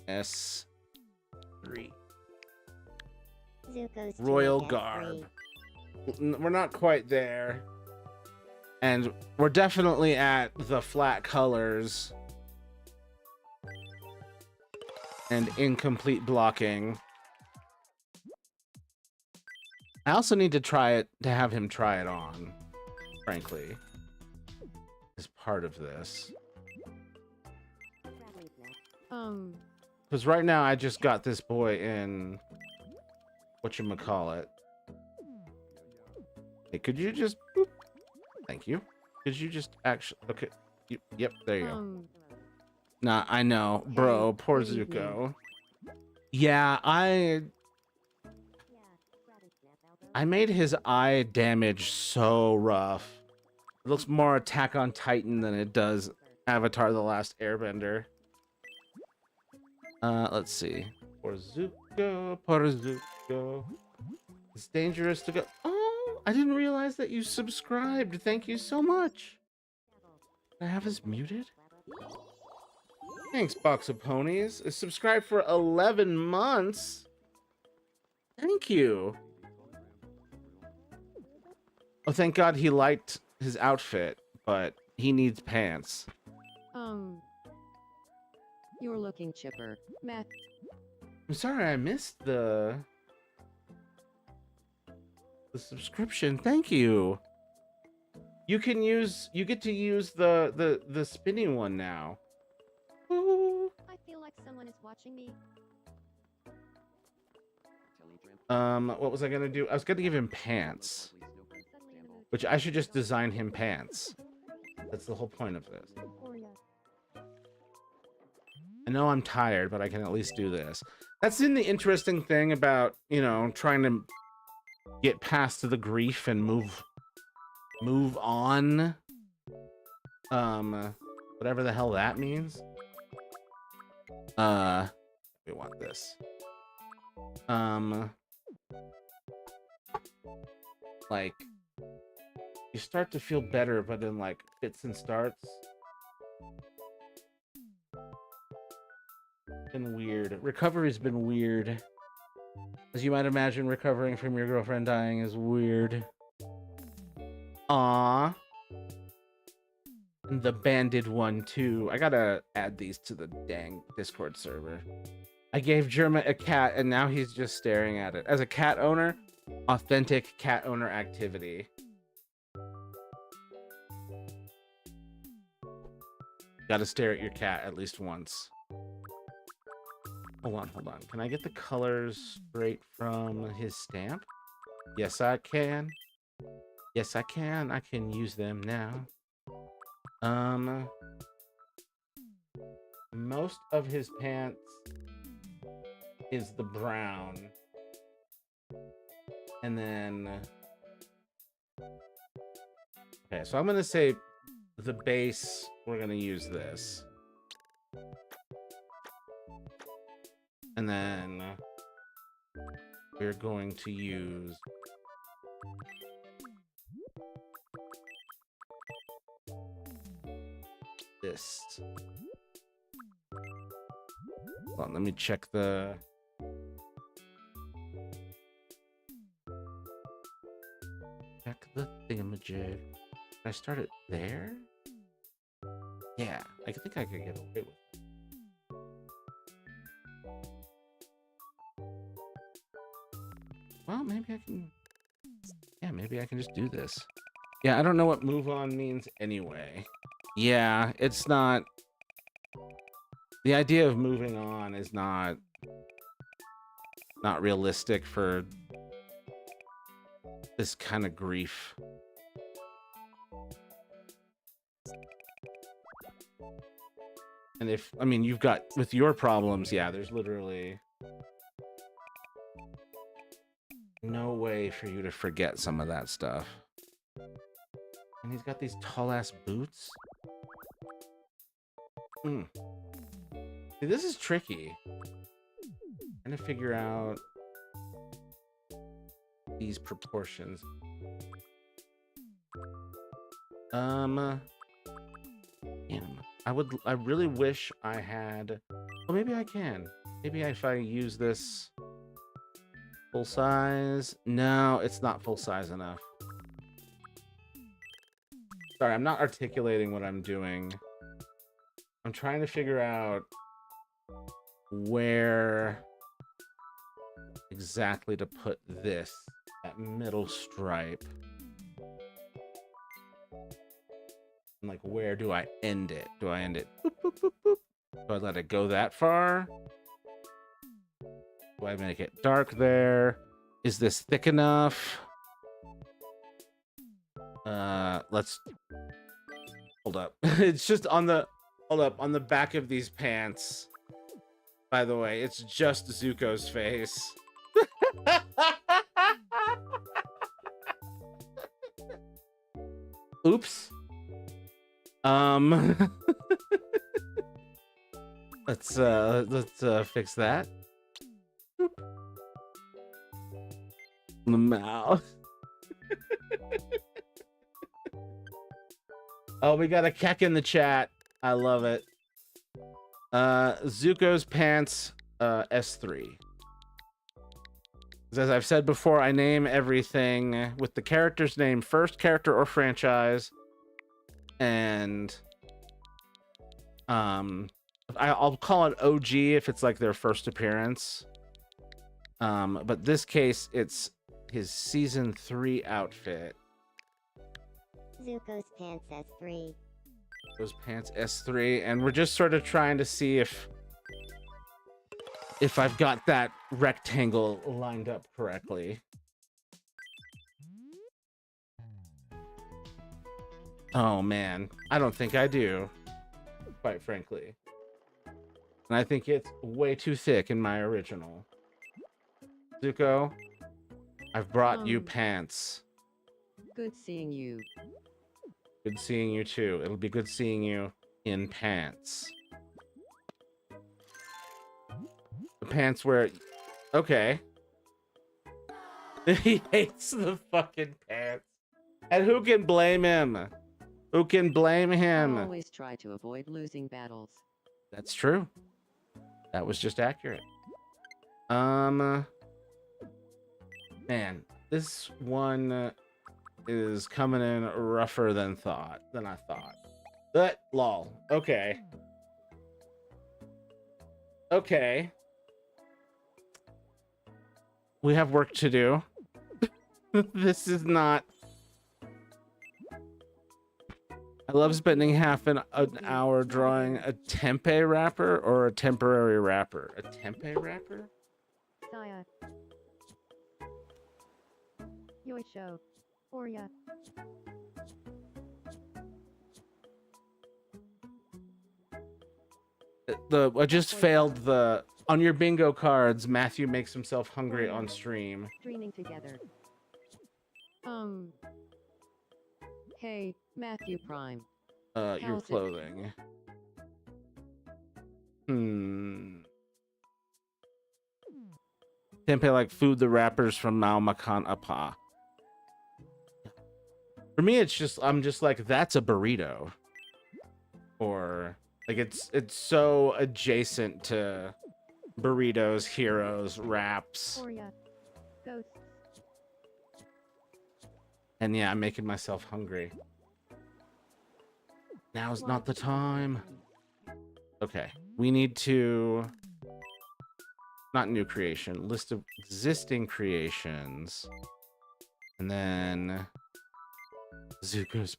S3. Zuko's Royal tunic garb. S3. We're not quite there. And we're definitely at the flat colors and incomplete blocking. I also need to have him try it on, frankly, as part of this. Because right now I just got this boy in whatchamacallit. Hey, could you just boop? Thank you. Could you just actually okay? Yep, there you go. Nah, I know, bro. Poor Zuko. Yeah, I made his eye damage so rough. It looks more Attack on Titan than it does Avatar: The Last Airbender. Let's see. Poor Zuko. It's dangerous to go. Oh, I didn't realize that you subscribed. Thank you so much. Can I have this muted? Thanks, Box of Ponies. Subscribed for 11 months. Thank you. Oh, thank God he liked his outfit, but he needs pants. You're looking chipper, Matt. I'm sorry I missed the subscription. Thank you. You get to use the spinning one now. Ooh. I feel like someone is watching me. What was I gonna do? I was gonna give him pants, which I should just design him pants. That's the whole point of this. I know I'm tired, but I can at least do this. That's the interesting thing about, you know, trying to get past the grief and move on. Whatever the hell that means. We want this. Like, you start to feel better, but in like fits and starts. Been weird. Recovery's been weird. As you might imagine, recovering from your girlfriend dying is weird. Aww. And the banded one too. I gotta add these to the dang Discord server. I gave Germa a cat and now he's just staring at it. As a cat owner, authentic cat owner activity. Gotta stare at your cat at least once. Hold on, hold on. Can I get the colors straight from his stamp? Yes, I can. Yes, I can. I can use them now. Most of his pants is the brown. And then... Okay, so I'm going to say the base, we're going to use this. And then we're going to use this. Hold on, let me check the... Check the thingamajig. Can I start it there? Yeah, I think I could get away with it. Well, maybe I can... Yeah, maybe I can just do this. Yeah, I don't know what move on means anyway. Yeah, it's not... The idea of moving on is not realistic for this kind of grief. And if, I mean, you've got, with your problems, yeah, there's literally no way for you to forget some of that stuff. And he's got these tall-ass boots. See, this is tricky. Trying to figure out these proportions. Damn. I really wish I had... Well, maybe I can. Maybe if I use this full size... No, it's not full size enough. Sorry, I'm not articulating what I'm doing. I'm trying to figure out where exactly to put this, that middle stripe. And like, where do I end it? Do I end it boop, boop, boop, boop? Do I let it go that far? Do I make it dark there? Is this thick enough? Let's hold up. It's just on the on the back of these pants. By the way, it's just Zuko's face. Oops. Let's fix that. Boop. The mouth. Oh, we got a keck in the chat. I love it. Zuko's pants, S3. As I've said before, I name everything with the character's name first, character or franchise. And I'll call it OG if it's like their first appearance. But this case, it's his season 3 outfit. Zuko's pants S3. Those pants S3, and we're just sort of trying to see if I've got that rectangle lined up correctly. Oh man, I don't think I do, quite frankly. And I think it's way too thick in my original. Zuko, I've brought you pants. Good seeing you. Good seeing you too. It'll be good seeing you in pants. The pants where... Okay. He hates the fucking pants. And who can blame him? Who can blame him? I always try to avoid losing battles. That's true. That was just accurate. Man, this one is coming in rougher than I thought. But lol. Okay. Okay. We have work to do. This is not... I love spending an hour drawing a tempeh wrapper or a temporary wrapper. A tempeh wrapper? Saya. Yoisho. Orya. I just failed the on your bingo cards. Matthew makes himself hungry on stream. Dreaming together. Hey, Matthew Prime. Your How's it? clothing. Tempeh like food the wrappers from Mao Makan Apa. For me, I'm just like, that's a burrito. Or like it's so adjacent to burritos, heroes, wraps. Orya. Ghosts. And yeah, I'm making myself hungry. Now's not the time. Okay, we need to... Not new creation, list of existing creations. And then... Zuko's...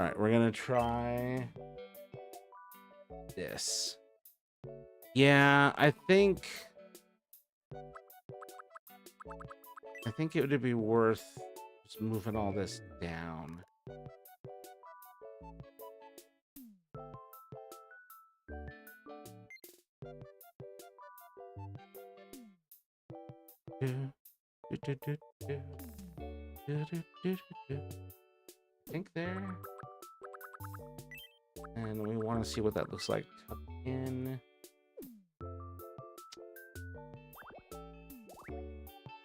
Alright, we're gonna try... this. Yeah, I think it would be worth just moving all this down. I think there. And we want to see what that looks like. Tuck in.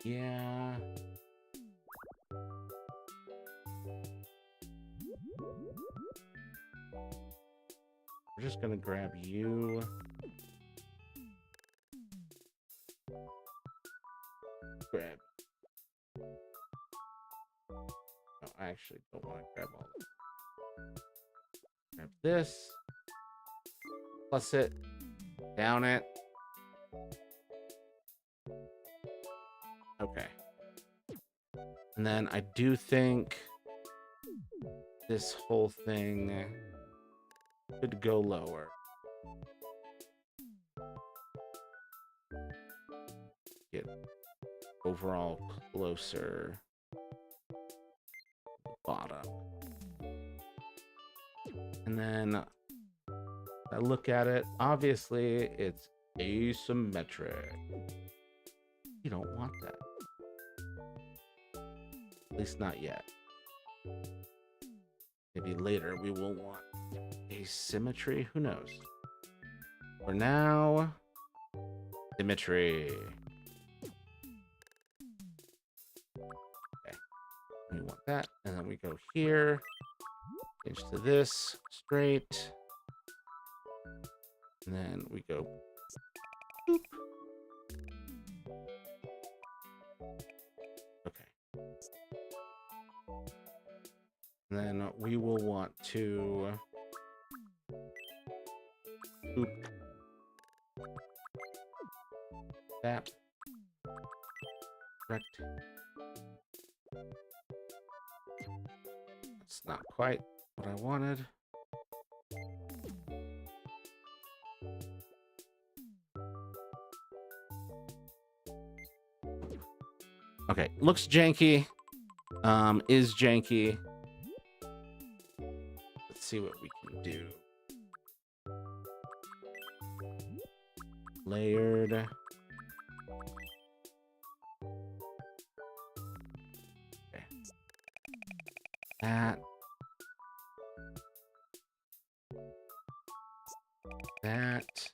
Yeah. We're just gonna grab you. Grab. No, I actually don't want to grab all of it. Grab this. Plus it. Down it. Okay. And then I do think this whole thing could go lower. Get overall closer to the bottom. And then I look at it, obviously it's asymmetric. You don't want that. At least not yet. Maybe later we will want asymmetry. Who knows? For now, symmetry. Okay. We want that. And then we go here. Change to this. Straight. And then we go boop. Okay. And then we will want to boop. Tap. Correct. It's not quite what I wanted. Okay, looks janky. Is janky. Let's see what we can do. Layered. Okay. That. That.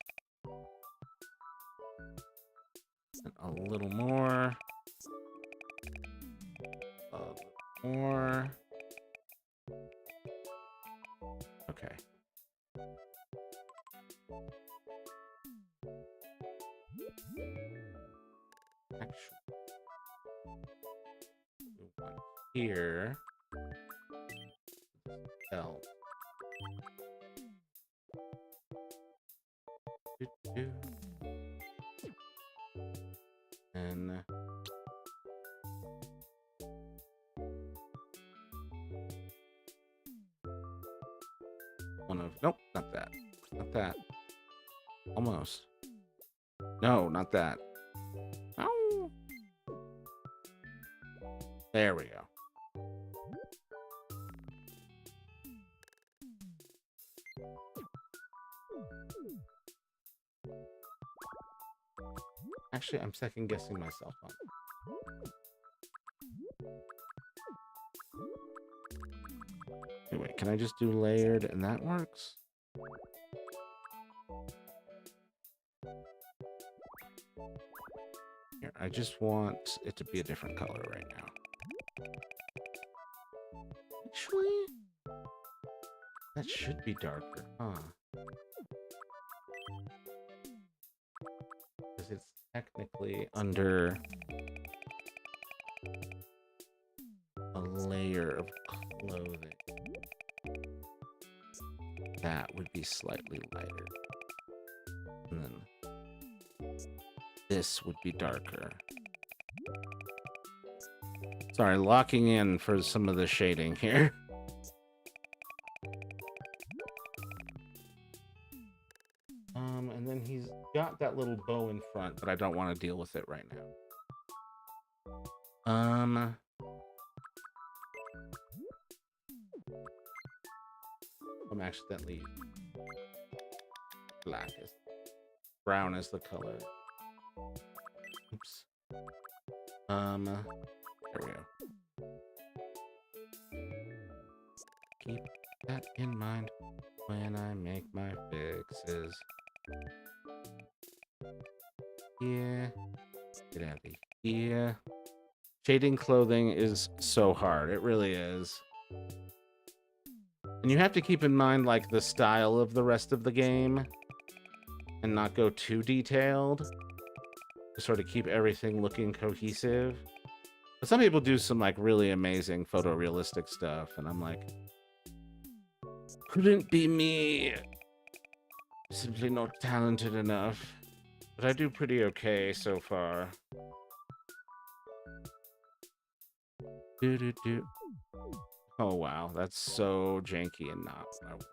And a little more. A little more. Okay. Actually, we want here. Belt. And one of... Nope, not that. Not that. Almost. No, not that. Oh. There we go. Actually, I'm second guessing myself on. Wait, can I just do layered and that works? Here, I just want it to be a different color right now. Actually, that should be darker, huh? Because it's technically under a layer of clothing. That would be slightly lighter. And then this would be darker. Sorry, locking in for some of the shading here. And then he's got that little bow in front, but I don't want to deal with it right now. I'm accidentally black is brown is the color. Oops. There we go. Keep that in mind when I make my fixes. Yeah. Get out of here. Shading clothing is so hard. It really is. And you have to keep in mind, like, the style of the rest of the game and not go too detailed to sort of keep everything looking cohesive. But some people do some, like, really amazing photorealistic stuff, and I'm like, couldn't be me. Simply not talented enough. But I do pretty okay so far. Do. Oh wow, that's so janky and not what I want.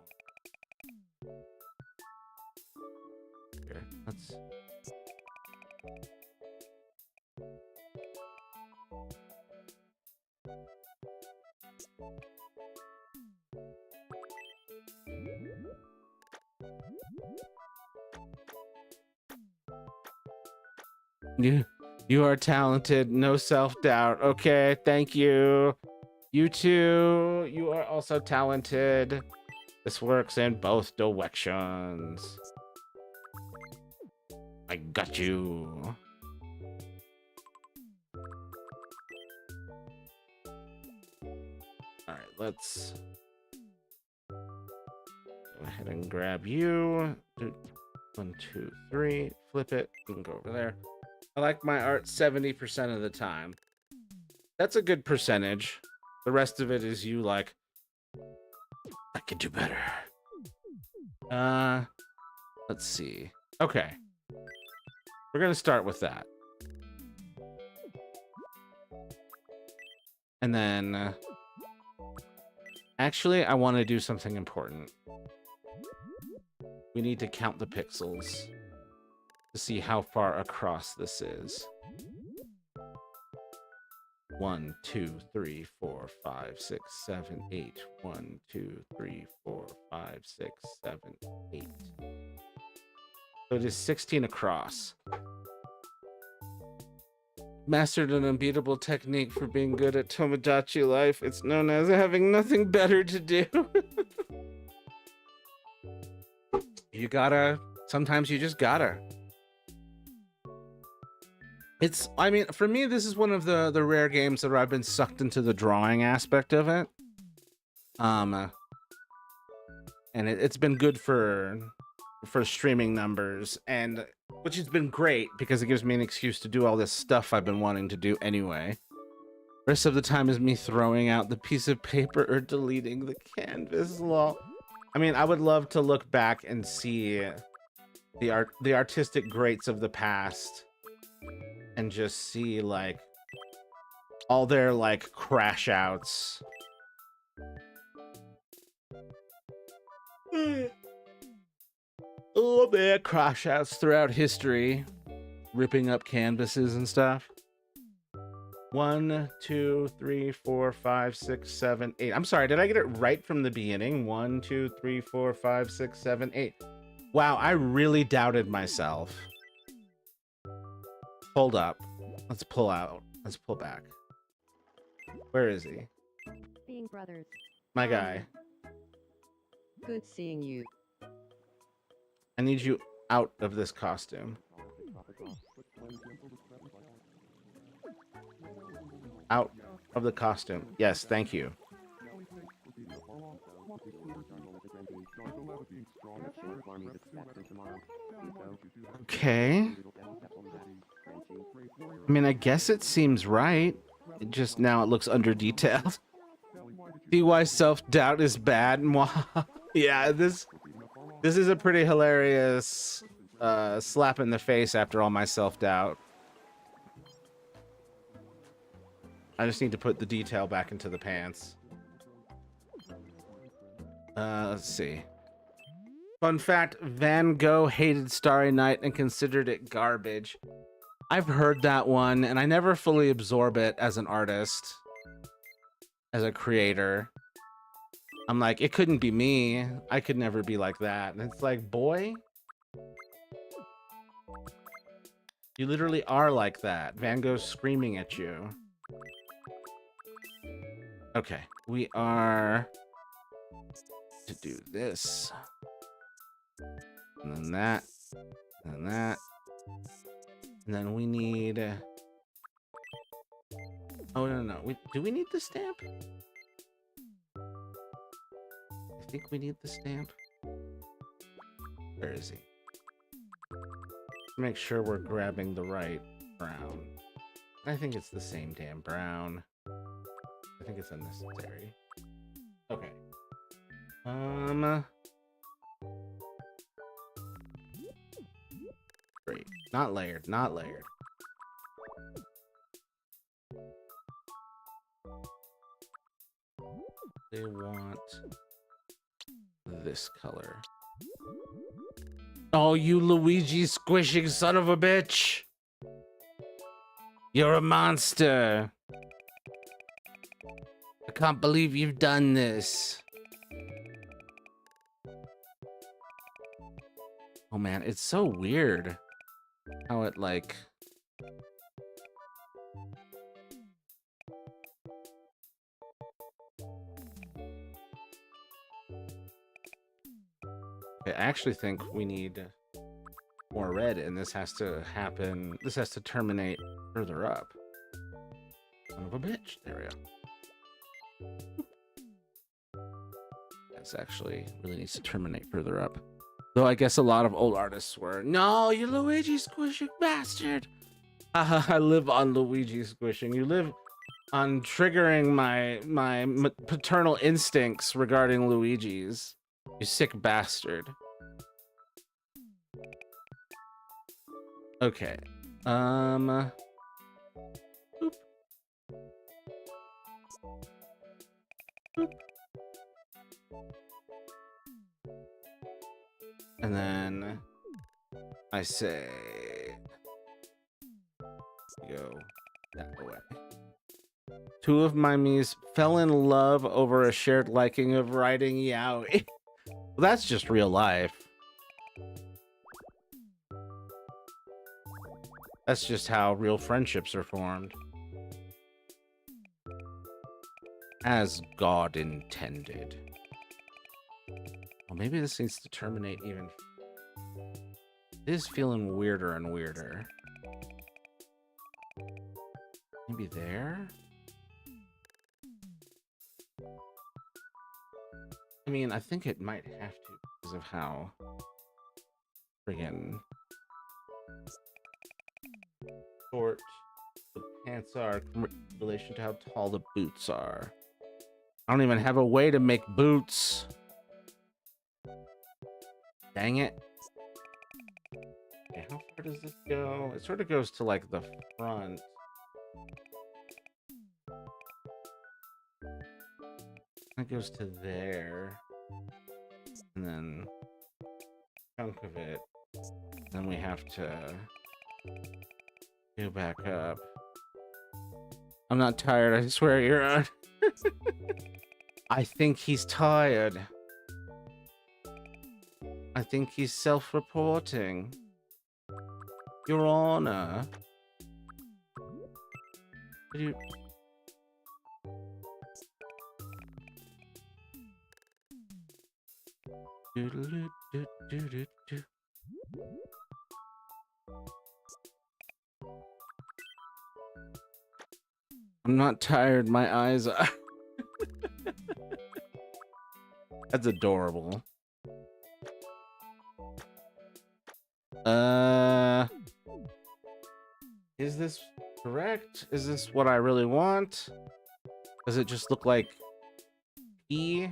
Here, let's... You are talented, no self-doubt. Okay, thank you. You too, you are also talented. This works in both directions. I got you. All right, let's go ahead and grab you. 1, 2, 3, flip it. You can go over there. I like my art 70% of the time. That's a good percentage. The rest of it is you like, I could do better. Let's see. Okay. We're gonna start with that. And then, actually, I want to do something important. We need to count the pixels to see how far across this is. 1, 2, 3, 4, 5, 6, 7, 8. 1, 2, 3, 4, 5, 6, 7, 8. So it is 16 across. Mastered an unbeatable technique for being good at Tomodachi life. It's known as having nothing better to do. You gotta, sometimes you just gotta. It's, I mean, for me, this is one of the rare games that I've been sucked into the drawing aspect of it. And it's been good for streaming numbers, and which has been great because it gives me an excuse to do all this stuff I've been wanting to do anyway. Rest of the time is me throwing out the piece of paper or deleting the canvas. Lol. I mean, I would love to look back and see the artistic greats of the past and just see like all their like crash outs. A little bit of crash outs throughout history, ripping up canvases and stuff. 1, 2, 3, 4, 5, 6, 7, 8. I'm sorry, did I get it right from the beginning? 1, 2, 3, 4, 5, 6, 7, 8. Wow, I really doubted myself. Hold up. Let's pull out. Let's pull back. Where is he? Being brothers. My guy. Good seeing you. I need you out of this costume. Out of the costume. Yes, thank you. Okay. I mean, I guess it seems right. It just now it looks under detailed. See why self-doubt is bad? Yeah, this is a pretty hilarious slap in the face after all my self-doubt. I just need to put the detail back into the pants. Let's see. Fun fact, Van Gogh hated Starry Night and considered it garbage. I've heard that one, and I never fully absorb it as an artist, as a creator. I'm like, it couldn't be me. I could never be like that. And it's like, boy, you literally are like that. Van Gogh's screaming at you. Okay, we are to do this. And then that. And then that. And then we need... Oh, no. Do we need the stamp? I think we need the stamp. Where is he? Make sure we're grabbing the right brown. I think it's the same damn brown. I think it's unnecessary. Okay. Great. Not layered, not layered. They want this color. Oh, you Luigi squishing son of a bitch! You're a monster! I can't believe you've done this. Oh man, it's so weird how it like... I actually think we need more red, and this has to happen. This has to terminate further up. Son of a bitch. There we go. This actually really needs to terminate further up. Though I guess a lot of old artists were. No, you Luigi squishing bastard. I live on Luigi squishing. You live on triggering my paternal instincts regarding Luigi's. You sick bastard. Okay. Boop. Boop. And then I say go that way. Two of my Miis fell in love over a shared liking of writing yaoi. Well, that's just real life. That's just how real friendships are formed. As God intended. Well, maybe this needs to terminate even... It is feeling weirder and weirder. Maybe there? I mean, I think it might have to because of how friggin' short the pants are in relation to how tall the boots are. I don't even have a way to make boots. Dang it. Okay, how far does this go? It sort of goes to like the front. It goes to there. and then chunk of it. Then we have to go back up. I'm not tired, I swear, you're on. I think he's tired. I think he's self-reporting. Your Honor. Did you... Do-do-do-do-do-do-do. I'm not tired, my eyes are... That's adorable. Is this correct? Is this what I really want? Does it just look like E?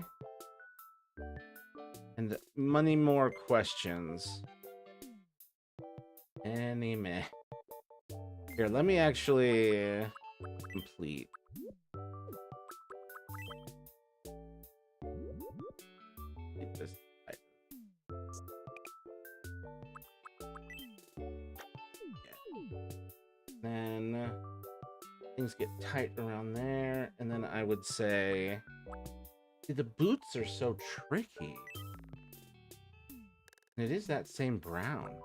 And many more questions. Anime. Here, let me actually complete. Keep this tight. Yeah. Then things get tight around there, and then I would say, see, the boots are so tricky. And it is that same brown.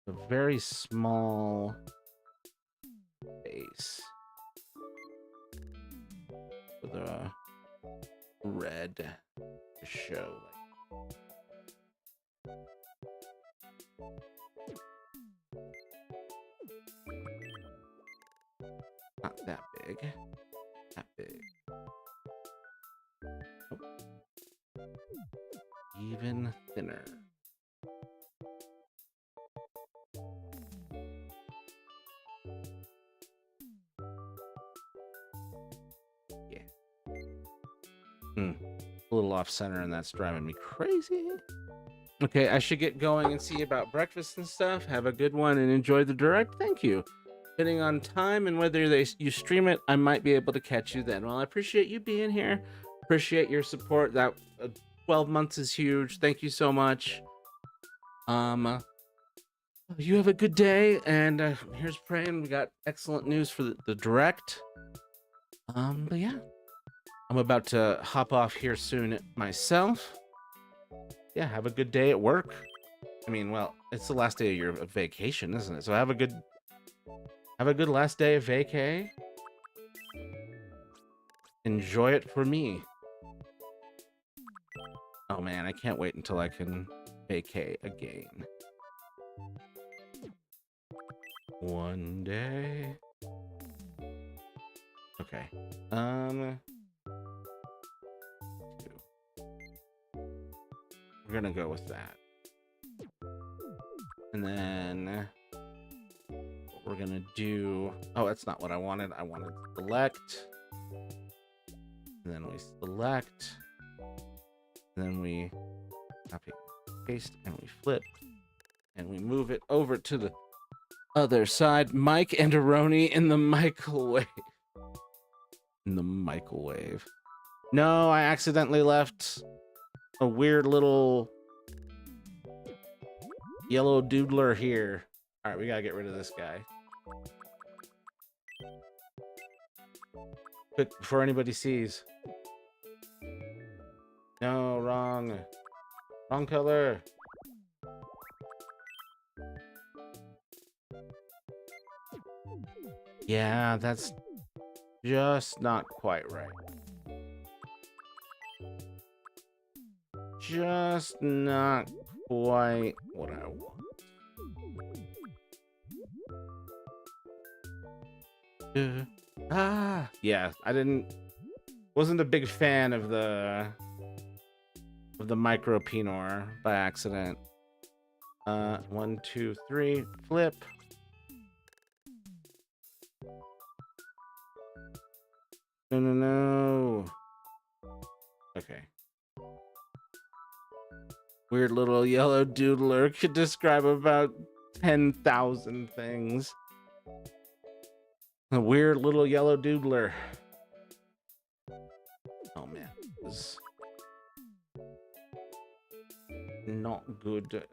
A very small base with a red to show. Not that big. That big. Oh. Even thinner. Yeah. A little off center, and that's driving me crazy. Okay, I should get going and see about breakfast and stuff. Have a good one and enjoy the direct. Thank you. Depending on time and whether you stream it, I might be able to catch you then. Well, I appreciate you being here. Appreciate your support. That 12 months is huge. Thank you so much. You have a good day, and here's praying. We got excellent news for the direct. But yeah, I'm about to hop off here soon myself. Yeah, have a good day at work. I mean, well, it's the last day of your vacation, isn't it? So have a good last day of vacay. Enjoy it for me. Oh man, I can't wait until I can vacay again. One day. Okay. We're gonna go with that. And then what we're gonna do... Oh, that's not what I wanted. I wanted select. And then we select. And then we copy, paste, and we flip. And we move it over to the other side. Mike and Aroni in the microwave. In the microwave. No, I accidentally left a weird little yellow doodler here. All right, we gotta get rid of this guy. Quick, before anybody sees. No, wrong. Wrong color. Yeah, that's just not quite right. Just not quite what I want. Yeah, wasn't a big fan of the micro pinor by accident. 1, 2, 3, flip. No. Okay. Weird little yellow doodler could describe about 10,000 things. A weird little yellow doodler. Oh man, this is not good.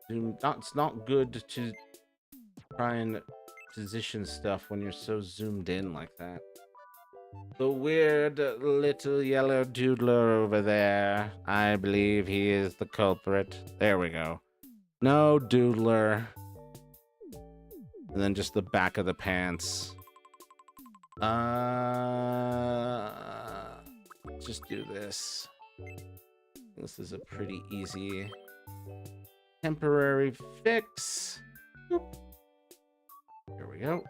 It's not good to try and position stuff when you're so zoomed in like that. The weird little yellow doodler over there. I believe he is the culprit. There we go. No doodler. And then just the back of the pants. Let's just do this. This is a pretty easy temporary fix. Boop. Here we go.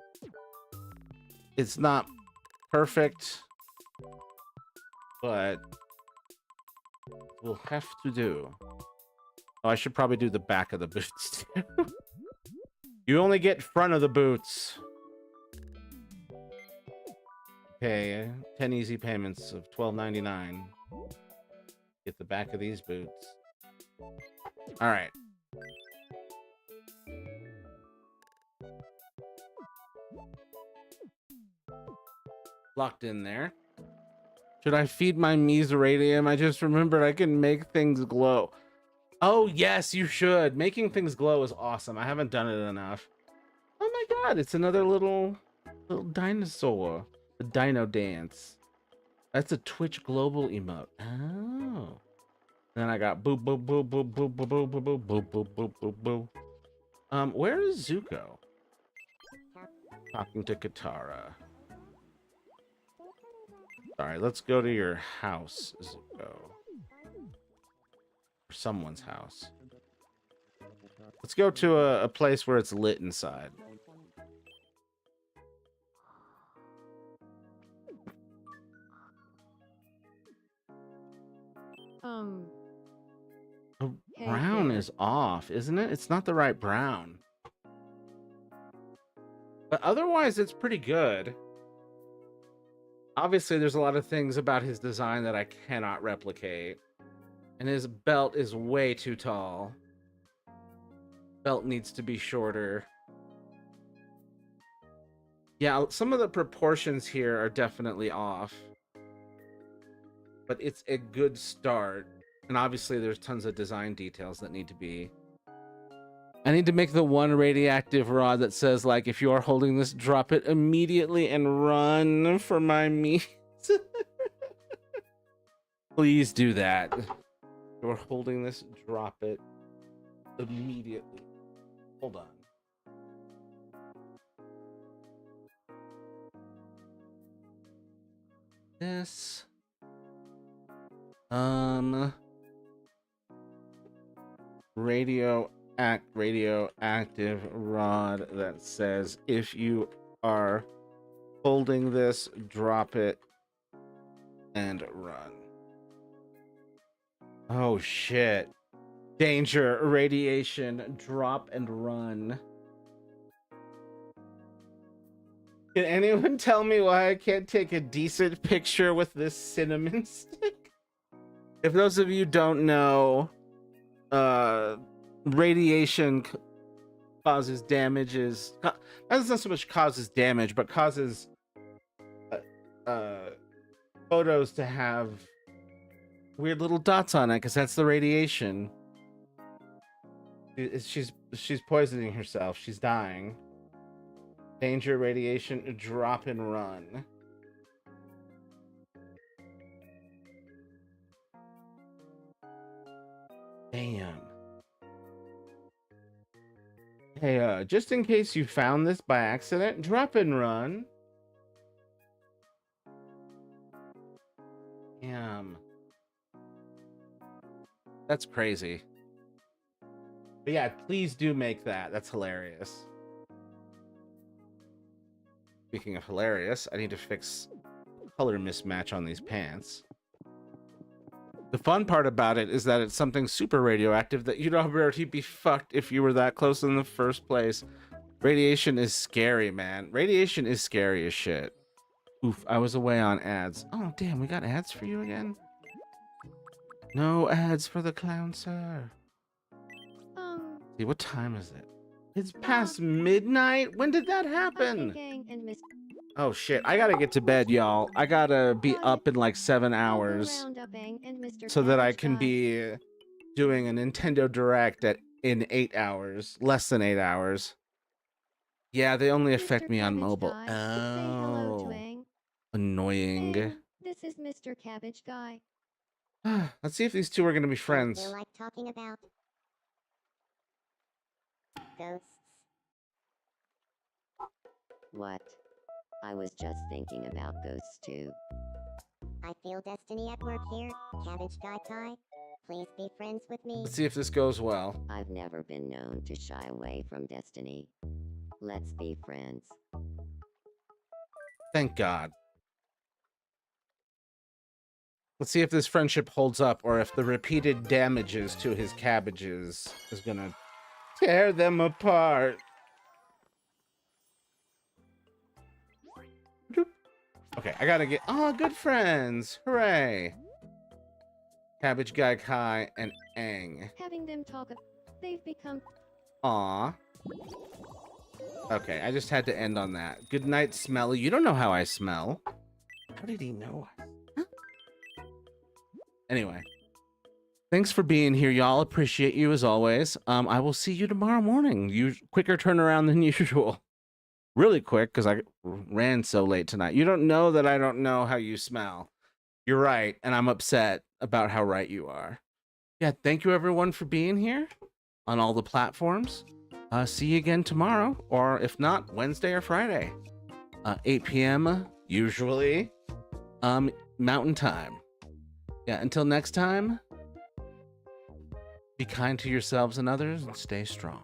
It's not perfect, but we'll have to do. Oh, I should probably do the back of the boots too. You only get front of the boots. Okay, 10 easy payments of $12.99. Get the back of these boots. All right. Locked in there. Should I feed my meseradium? I just remembered I can make things glow. Oh, yes, you should. Making things glow is awesome. I haven't done it enough. Oh my god, it's another little dinosaur. The dino dance. That's a Twitch global emote. Oh. Then I got boo boo boo boo boo boo boo boo boo boo boo boo boo boo. Where is Zuko? Talking to Katara. Sorry, let's go to your house, Zuko. Or someone's house. Let's go to a place where it's lit inside. The Hey brown there. is off, isn't it? It's not the right brown. But otherwise, it's pretty good. Obviously, there's a lot of things about his design that I cannot replicate. And his belt is way too tall. Belt needs to be shorter. Yeah, some of the proportions here are definitely off. But it's a good start. And obviously, there's tons of design details that need to be. I need to make the one radioactive rod that says, like, if you are holding this, drop it immediately and run for my meat. Please do that. If you're holding this, drop it immediately. Hold on. This. Radioactive rod that says, if you are holding this, drop it and run. Oh shit. Danger, radiation, drop and run. Can anyone tell me why I can't take a decent picture with this cinnamon stick? If those of you don't know, radiation causes damages. That's not so much causes damage, but causes photos to have weird little dots on it, because that's the radiation. She's poisoning herself. She's dying. Danger, radiation, drop and run. Damn. Hey, just in case you found this by accident, drop and run. Damn. That's crazy. But yeah, please do make that. That's hilarious. Speaking of hilarious, I need to fix color mismatch on these pants. The fun part about it is that it's something super radioactive that you'd already be fucked if you were that close in the first place. Radiation is scary, man. Radiation is scary as shit. Oof, I was away on ads. Oh, damn, we got ads for you again? No ads for the clown, sir. See, what time is it? It's past midnight? When did that happen? Gang and Miss Oh shit, I gotta get to bed, y'all. I gotta be up in like 7 hours so that I can be doing a Nintendo Direct in 8 hours. Less than 8 hours. Yeah, they only affect me on mobile. Oh. Annoying. This is Mr. Cabbage Guy. Let's see if these two are gonna be Don't friends. feel like talking about ghosts. What? I was just thinking about ghosts too. I feel destiny at work here. Cabbage Guy Kai. Please be friends with me. Let's see if this goes well. I've never been known to shy away from destiny. Let's be friends. Thank God. Let's see if this friendship holds up or if the repeated damages to his cabbages is gonna tear them apart. Doop. Okay, I gotta get... Oh, good friends. Hooray. Cabbage Guy Kai and Aang. Having them talk, they've become. Aw. Okay, I just had to end on that. Good night, Smelly. You don't know how I smell. How did he know? Huh? Anyway. Thanks for being here, y'all. Appreciate you as always. I will see you tomorrow morning. Quicker turnaround than usual. Really quick, because I ran so late tonight. You don't know that I don't know how you smell. You're right, and I'm upset about how right you are. Yeah, thank you everyone for being here on all the platforms. See you again tomorrow, or if not, Wednesday or Friday. 8 p.m. usually. Mountain time. Yeah, until next time, be kind to yourselves and others and stay strong.